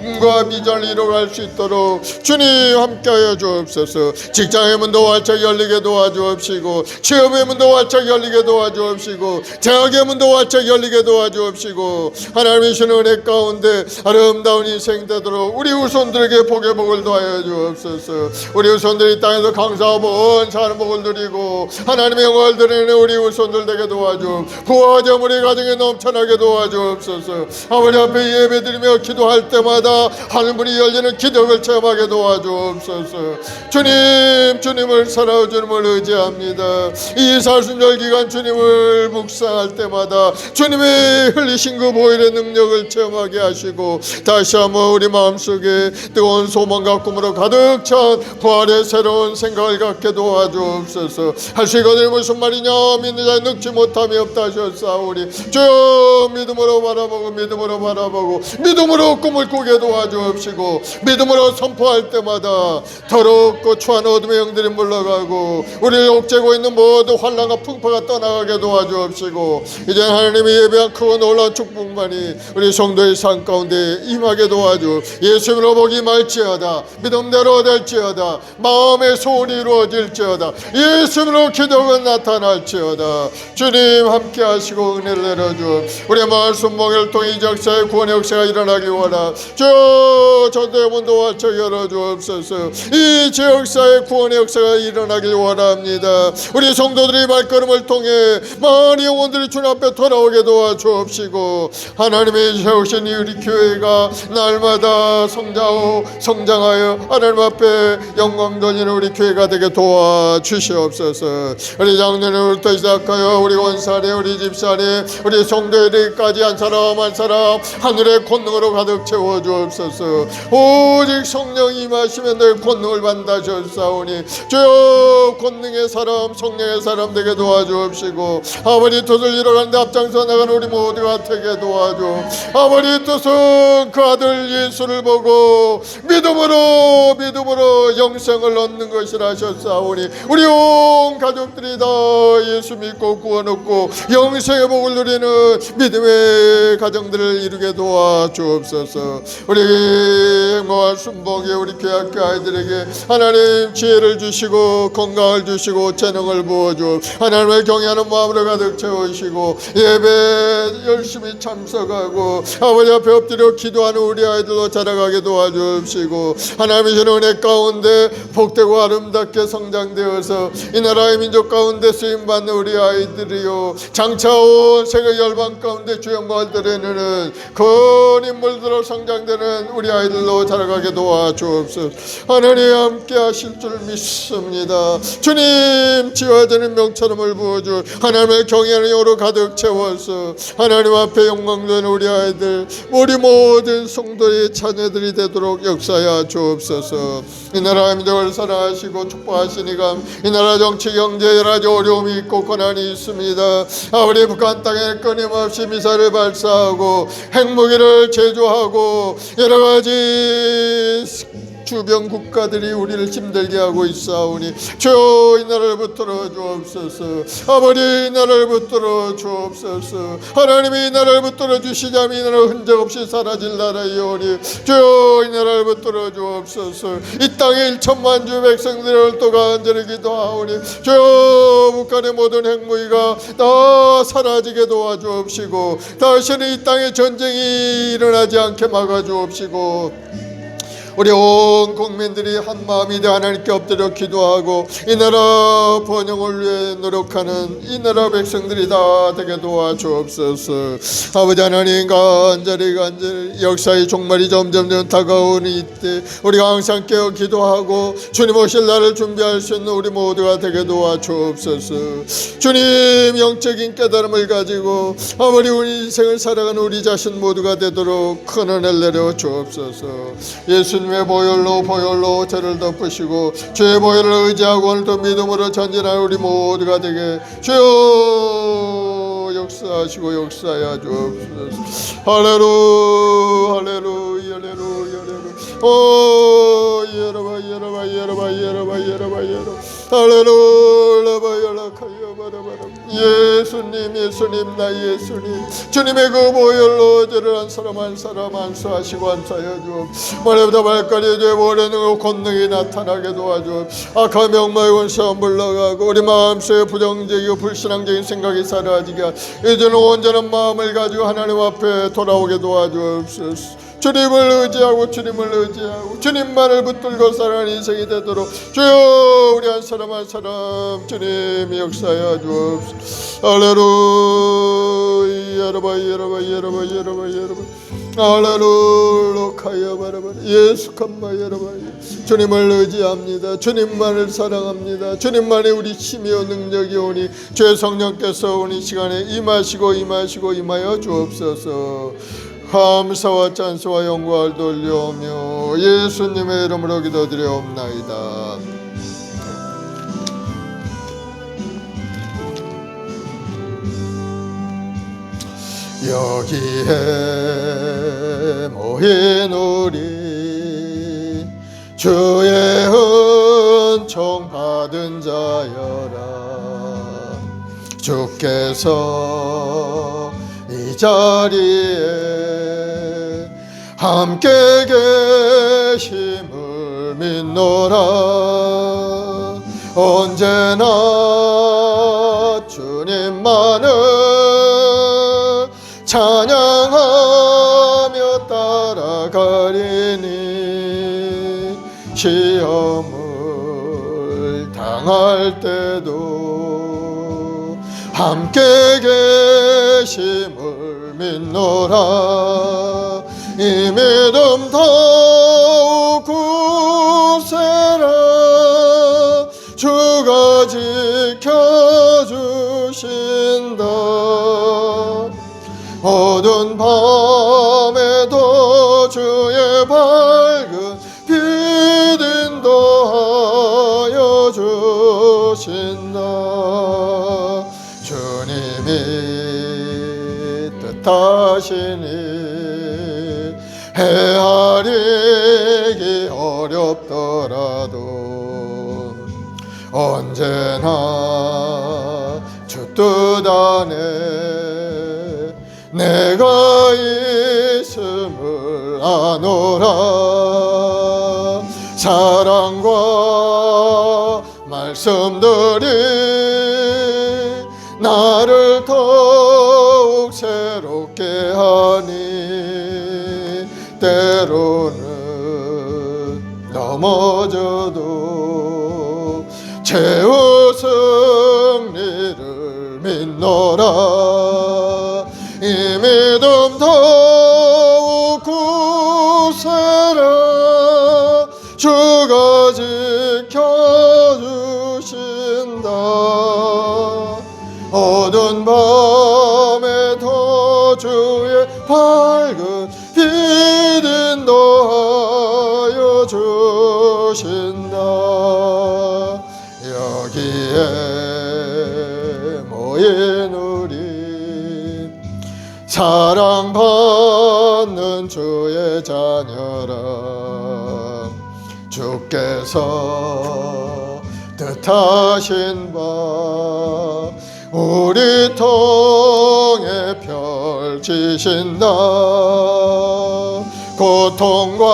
Speaker 1: 꿈과 비전을 이뤄갈 수 있도록 주님 함께하여 주옵소서. 직장의 문도 활짝 열리게 도와주옵시고 취업의 문도 활짝 열리게 도와주옵시고 대학의 문도 활짝 열리게 도와주옵시고 하나님의 신 은혜 가운데 아름다운 인생 되도록 우리 후손들에게 복의 복을 더하여 주옵소서. 우리 후손들이 땅에서 강사하고 사는 복을 누리고 하나님의 영광을 드리는 우리 후손들 되게 도와주옵소서. 부와 저물이 가정에 넘쳐나게 도와주옵소서. 아버지 앞에 예배드리며 기도할 때마다 하늘문이 열리는 기적을 체험하게 도와주옵소서. 주님을 사랑하고 주님을 의지합니다. 이 사순절 기간 주님을 묵상할 때마다 주님의 흘리신 그 보혈의 능력을 체험하게 하시고 다시 한번 우리 마음속에 뜨거운 소망과 꿈으로 가득 찬 부활의 새로운 생각을 갖게 도와주옵소서. 할 수 있거든 무슨 말이냐 믿는 자에 늙지 못함이 없다 하셨사오니 주여 믿음으로 바라보고 믿음으로 꿈을 꾸고 오게 도와주옵시고 믿음으로 선포할 때마다 더럽고 추한 어둠의 영들이 물러가고 우리를 옥죄고 있는 모든 환난과 풍파가 떠나가게 도와주옵시고 이제 하나님이 예배한 크고 놀라운 축복만이 우리 성도의 삶 가운데 임하게 도와주 예수님으로 복이 말지어다 믿음대로 될지어다 마음의 소원이 이루어질지어다 예수님으로 기도가 나타날지어다 주님 함께 하시고 은혜를 내려주 우리 말씀 목요일 통해 이 역사의 구원의 역사가 일어나기 원하 주 전도의 문도 활짝 열어주옵소서 이 지역사의 구원의 역사가 일어나길 원합니다. 우리 성도들의 발걸음을 통해 많은 영혼들이 주님 앞에 돌아오게 도와주옵시고 하나님의 세우신 이 우리 교회가 날마다 성장하여 하나님 앞에 영광 돌리는 우리 교회가 되게 도와주시옵소서. 우리 장로님부터 시작하여 우리 원사례 우리 집사례 우리 성도들까지 한 사람 한 사람 하늘의 권능으로 가득 채워주옵소서. 오직 성령 임하시면 늘 권능을 받으셨사오니 주여 권능의 사람 성령의 사람 되게 도와주옵시고 아버지 뜻을 이뤄가는데 앞장서 나가는 우리 모두가 되게 도와줘. 아버지 뜻은 그 아들 예수를 보고 믿음으로 영생을 얻는 것이라 하셨사오니 우리 온 가족들이 다 예수 믿고 구원 얻고 영생의 복을 누리는 믿음의 가정들을 이루게 도와주옵소서. 우리 행복한 순복에 우리 교학교 아이들에게 하나님 지혜를 주시고 건강을 주시고 재능을 부어주 하나님을 경외하는 마음으로 가득 채우시고 예배 열심히 참석하고 아버지 앞에 엎드려 기도하는 우리 아이들로 자라가게 도와주시고 하나님의 은혜 가운데 복되고 아름답게 성장되어서 이 나라의 민족 가운데 쓰임받는 우리 아이들이요 장차 온 세계 열방 가운데 주 영광을 드리는 큰 인물들로 성장되는 우리 아이들로 자라가게 도와주옵소서. 하나님 함께 하실 줄 믿습니다. 주님 지어지는 명철음을 부어주 하나님의 경외하는 영으로 가득 채워서 하나님 앞에 영광되는 우리 아이들 우리 모든 성도의 자녀들이 되도록 역사하여 주옵소서. 이 나라 민족을 사랑하시고 축복하시니까 이 나라 정치 경제 여러 가지 어려움이 있고 고난이 있습니다. 우리 북한 땅에 끊임없이 미사일을 발사하고 핵무기를 제조하고 여러 가지 주변 국가들이 우리를 힘들게 하고 있사오니 주여 이 나라를 붙들어 주옵소서. 아버지 이 나라를 붙들어 주옵소서. 하나님이 이 나라를 붙들어 주시자면 이 나라 흔적 없이 사라질 나라이오니 주여 이 나라를 붙들어 주옵소서. 이 땅에 1천만 주 백성들을 또 간절히 기도하오니 주여 북한의 모든 핵무기가 다 사라지게 도와주옵시고 다시는 이 땅에 전쟁이 일어나지 않게 막아주옵시고 우리 온 국민들이 한 마음이 되어 하나님께 엎드려 기도하고 이 나라 번영을 위해 노력하는 이 나라 백성들이 다 되게 도와주옵소서. 아버지 하나님 간절히 역사의 종말이 점점 다가오는 이때 우리가 항상 깨어 기도하고 주님 오실 날을 준비할 수 있는 우리 모두가 되게 도와주옵소서. 주님 영적인 깨달음을 가지고 아버지 우리 인생을 살아가는 우리 자신 모두가 되도록 큰 은혜를 내려 주옵소서. 예수님의 보혈로 죄를 덮으시고 주의 보혈을 의지하고 오늘도 믿음으로 전진하는 우리 모두가 되게 주여 역사하시고 역사하여 주옵소서. 할렐루야 오 예라바 할렐루야 예수님 나 예수님 주님의 그 보혈로 죄를 한 사람 한 사람 안수하시고 안수하여 주옵소서. 머리부터 발까지 죄 버리는 권능이 나타나게 도와주옵소서. 악한 명마의 원수가 물러가고 우리 마음속에 부정적이고 불신앙적인 생각이 사라지게 이제는 온전한 마음을 가지고 하나님 앞에 돌아오게 도와주옵소서. 주님을 의지하고 주님만을 붙들고 살아가는 인생이 되도록 주여 우리 한 사람 한 사람 주님 역사하여 주옵소서. 할렐루야 할렐루야 예수 칸마야라바 주님을 의지합니다. 주님만을 사랑합니다. 주님만이 우리 힘이요 능력이 오니 주의 성령께서 오니 시간에 임하여 주옵소서. 감사와 찬송과 영광을 돌려오며 예수님의 이름으로 기도드려옵나이다. 여기에 모인 주의 은총 받은 자여라. 주께서 이 자리에 함께 계심을 믿노라. 언제나 주님만을 찬양하며 따라가리니 시험을 당할 때도 함께 계심을 믿노라. 이 믿음 더욱 굳세라. 주가 지켜주신다. 어두운 밤에도 주의 밝은 빛 인도하여 주신다. 주님이 뜻하시니 헤아리기 어렵더라도 언제나 주 뜻 안에 내가 있음을 아노라. 사랑과 말씀들이 나를 더욱 새롭게 하니 때로는 넘어져도 최후 승리를 믿노라. 이 믿음 더욱 굳세라. 주가 지켜주신다. 어두운 밤에도 주의 밝은 빛 인도하여 주신다. 여기에 모인 우리 사랑받는 주의 자녀라. 주께서 뜻하신 바 우리 통해 펼치신다. 고통과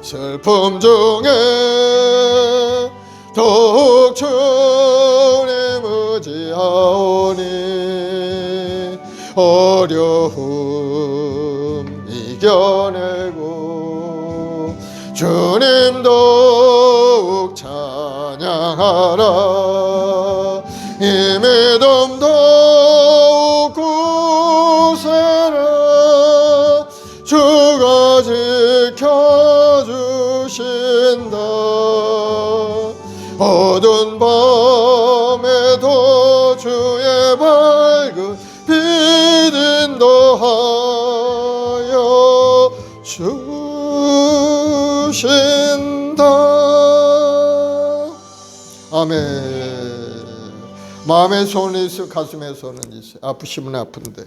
Speaker 1: 슬픔 중에 더욱 주님 의지하오니 어려움 이겨내고 주님 더욱 찬양하라. 이 믿음 더욱 굳세라. 주가 지켜주신다. 어두운 밤에도 주의 밝은 빛 인도하여 주신다. 아멘. 마음에 손이 있어 가슴에 손은 있어. 아프시면 아픈데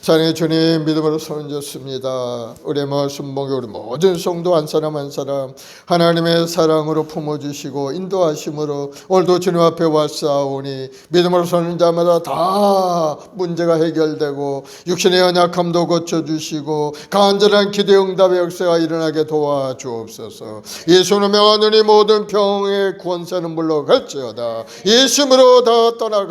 Speaker 1: 사랑의 주님 믿음으로 손을 졌습니다. 우리의 말씀 목에 우리 모든 성도 한 사람 한 사람 하나님의 사랑으로 품어주시고 인도하심으로 오늘도 주님 앞에 왔사오니 믿음으로 서는 자마다 다 문제가 해결되고 육신의 연약함도 고쳐주시고 간절한 기도 응답의 역사가 일어나게 도와주옵소서. 예수는 명하노니 모든 병의 권세는 물러갈지어다. 예수님으로 다 떠나갈지어다.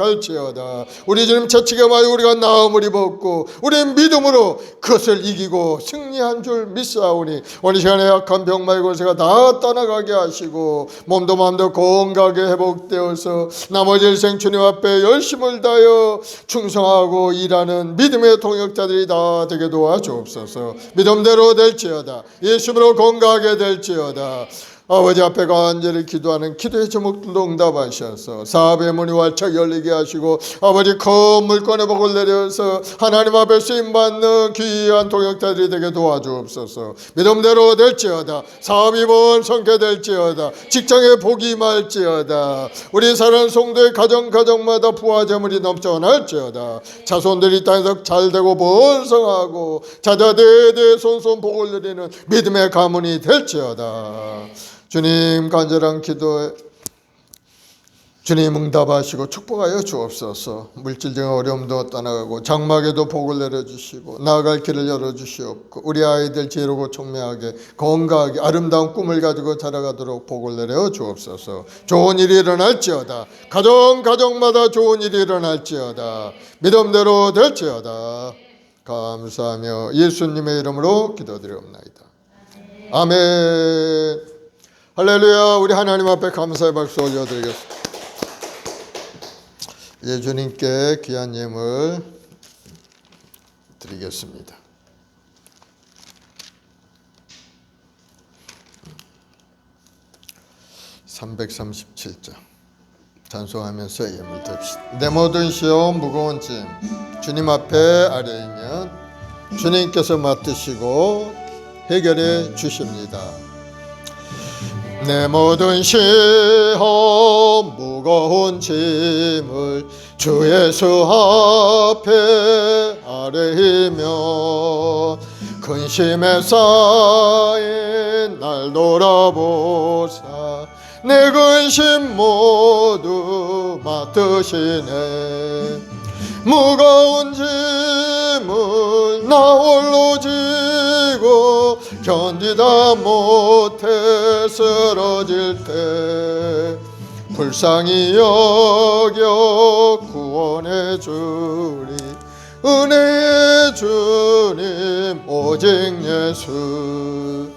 Speaker 1: 우리 주님 채찍에 맞아 우리가 나음을 입었고 우리 믿음으로 그것을 이기고 승리한 줄 믿사오니 오늘 시간에 약한 병마의 권세가 다 떠나가게 하시고 몸도 마음도 건강하게 회복되어서 나머지 일생 주님 앞에 열심을 다하여 충성하고 일하는 믿음의 동역자들이 다 되게 도와주옵소서. 믿음대로 될지어다. 예수님으로 건강하게 될지어다. 아버지 앞에 간절히 기도하는 기도의 제목들도 응답하셔서 사업의 문이 활짝 열리게 하시고 아버지 큰 물건의 복을 내려서 하나님 앞에 쓰임받는 귀한 동역자들이 되게 도와주옵소서. 믿음대로 될지어다. 사업이 번성케 될지어다. 직장에 복이 임할지어다. 우리 사랑하는 성도의 가정마다 부와 재물이 넘쳐날지어다. 자손들이 땅에서 잘되고 번성하고 자자대대 손손 복을 누리는 믿음의 가문이 될지어다. 주님 간절한 기도에 주님 응답하시고 축복하여 주옵소서. 물질적인 어려움도 떠나가고 장막에도 복을 내려주시고 나아갈 길을 열어주시옵고 우리 아이들 지혜롭고 총명하게 건강하게 아름다운 꿈을 가지고 자라가도록 복을 내려 주옵소서. 좋은 일이 일어날지어다. 가정마다 좋은 일이 일어날지어다. 믿음대로 될지어다. 감사하며 예수님의 이름으로 기도드리옵나이다. 아멘. 할렐루야. 우리 하나님 앞에 감사의 박수 올려드리겠습니다. 예수님께 귀한 예물 드리겠습니다. (337장) 찬송하면서 예물 드립시다. 내 모든 시험 무거운 짐 주님 앞에 아뢰이면 주님께서 맡으시고 해결해 주십니다. 내 모든 시험 무거운 짐을 주 예수 앞에 아뢰이며 근심에 쌓인 날 돌아보사 내 근심 모두 맡으시네. 무거운 짐을 나 홀로 지고 견디다 못해 쓰러질 때 불쌍히 여겨 구원해 주리 은혜의 주님 오직 예수.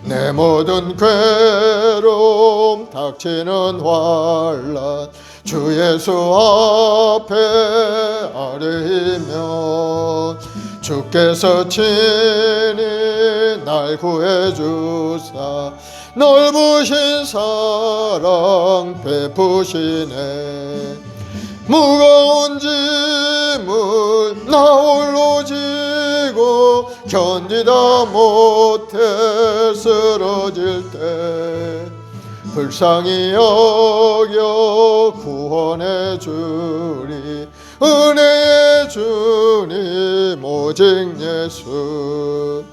Speaker 1: 내 모든 괴로움 닥치는 환난 주 예수 앞에 아뢰이면 주께서 친히 날 구해주사 넓으신 사랑 베푸시네. 무거운 짐을 나 홀로 지고 견디다 못해 쓰러질 때 불쌍히 여겨 구원해 주리 은혜의 주님 오직 예수.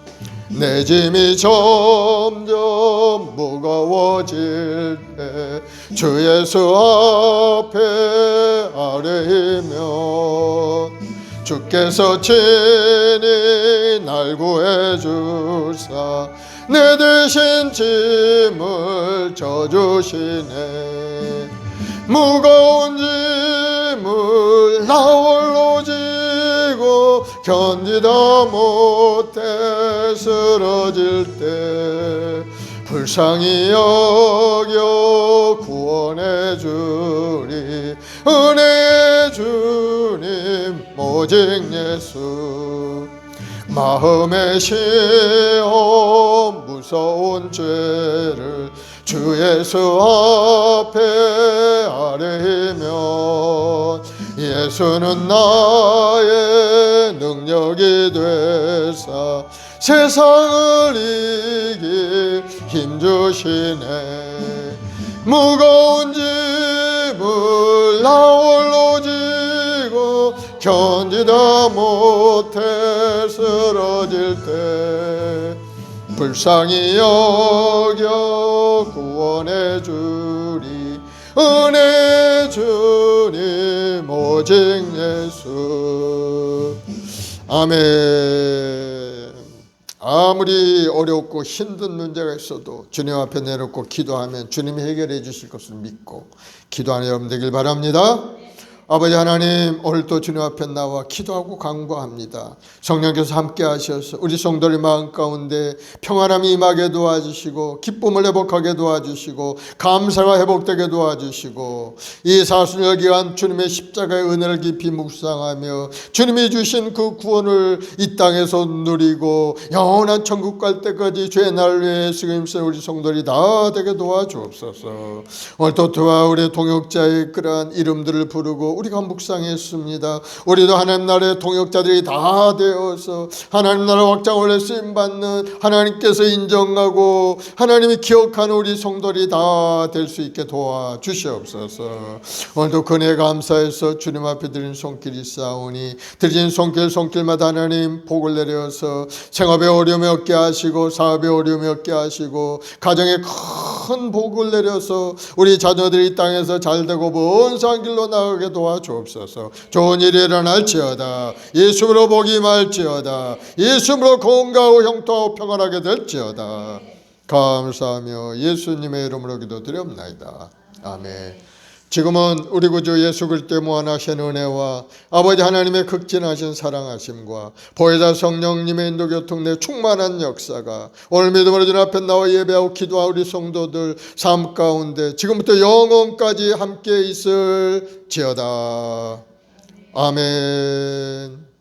Speaker 1: 내 짐이 점점 무거워질 때 주 예수 앞에 아뢰이면 주께서 친히 날 구해주사 내 대신 짐을 져주시네. 무거운 짐을 나 홀로 지고 견디다 못해 쓰러질 때 불쌍히 여겨 구원해 주리 은혜의 주님 오직 예수. 마음의 시험 무서운 죄를 주 예수 앞에 아뢰이면 예수는 나의 능력이 되사 세상을 이길 힘주시네. 무거운 짐을 나 홀로 지고 견디다 못해 쓰러질 때 불쌍히 여겨 구원해 주리 은혜 주님 오직 예수. 아멘. 아무리 어렵고 힘든 문제가 있어도 주님 앞에 내놓고 기도하면 주님이 해결해 주실 것을 믿고 기도하는 여러분 되길 바랍니다. 아버지 하나님, 오늘도 주님 앞에 나와 기도하고 간구합니다. 성령께서 함께 하셔서 우리 성도의 마음 가운데 평안함이 임하게 도와주시고 기쁨을 회복하게 도와주시고 감사가 회복되게 도와주시고 이 사순절 기간 주님의 십자가의 은혜를 깊이 묵상하며 주님이 주신 그 구원을 이 땅에서 누리고 영원한 천국 갈 때까지 죄의 날 위해 쓰임써 우리 성도들이 다 되게 도와주옵소서. 오늘도 저와 우리 동역자의 그러한 이름들을 부르고 우리가 묵상했습니다. 우리도 하나님 나라의 동역자들이 다 되어서 하나님 나라 확장을 쓰임받는 하나님께서 인정하고 하나님이 기억하는 우리 성도들이 다 될 수 있게 도와주시옵소서. 오늘도 그네 감사해서 주님 앞에 드린 손길이 싸우니 드린 손길마다 하나님 복을 내려서 생업에 어려움이 없게 하시고 사업에 어려움이 없게 하시고 가정에 큰 복을 내려서 우리 자녀들이 이 땅에서 잘되고 먼 산 길로 나가게 도와주옵소서. 좋은 일이 일어날지어다. 예수로 복이 임할지어다. 예수로 건강하고 형통하고 평안하게 될지어다. 감사하며 예수님의 이름으로 기도드리옵나이다. 아멘. 지금은 우리 구주 예수 그리스도의 무한하신 은혜와 아버지 하나님의 극진하신 사랑하심과 보혜사 성령님의 인도 교통 내 충만한 역사가 오늘 믿음으로 주님 앞에 나와 예배하고 기도하고 우리 성도들 삶 가운데 지금부터 영원까지 함께 있을지어다. 아멘.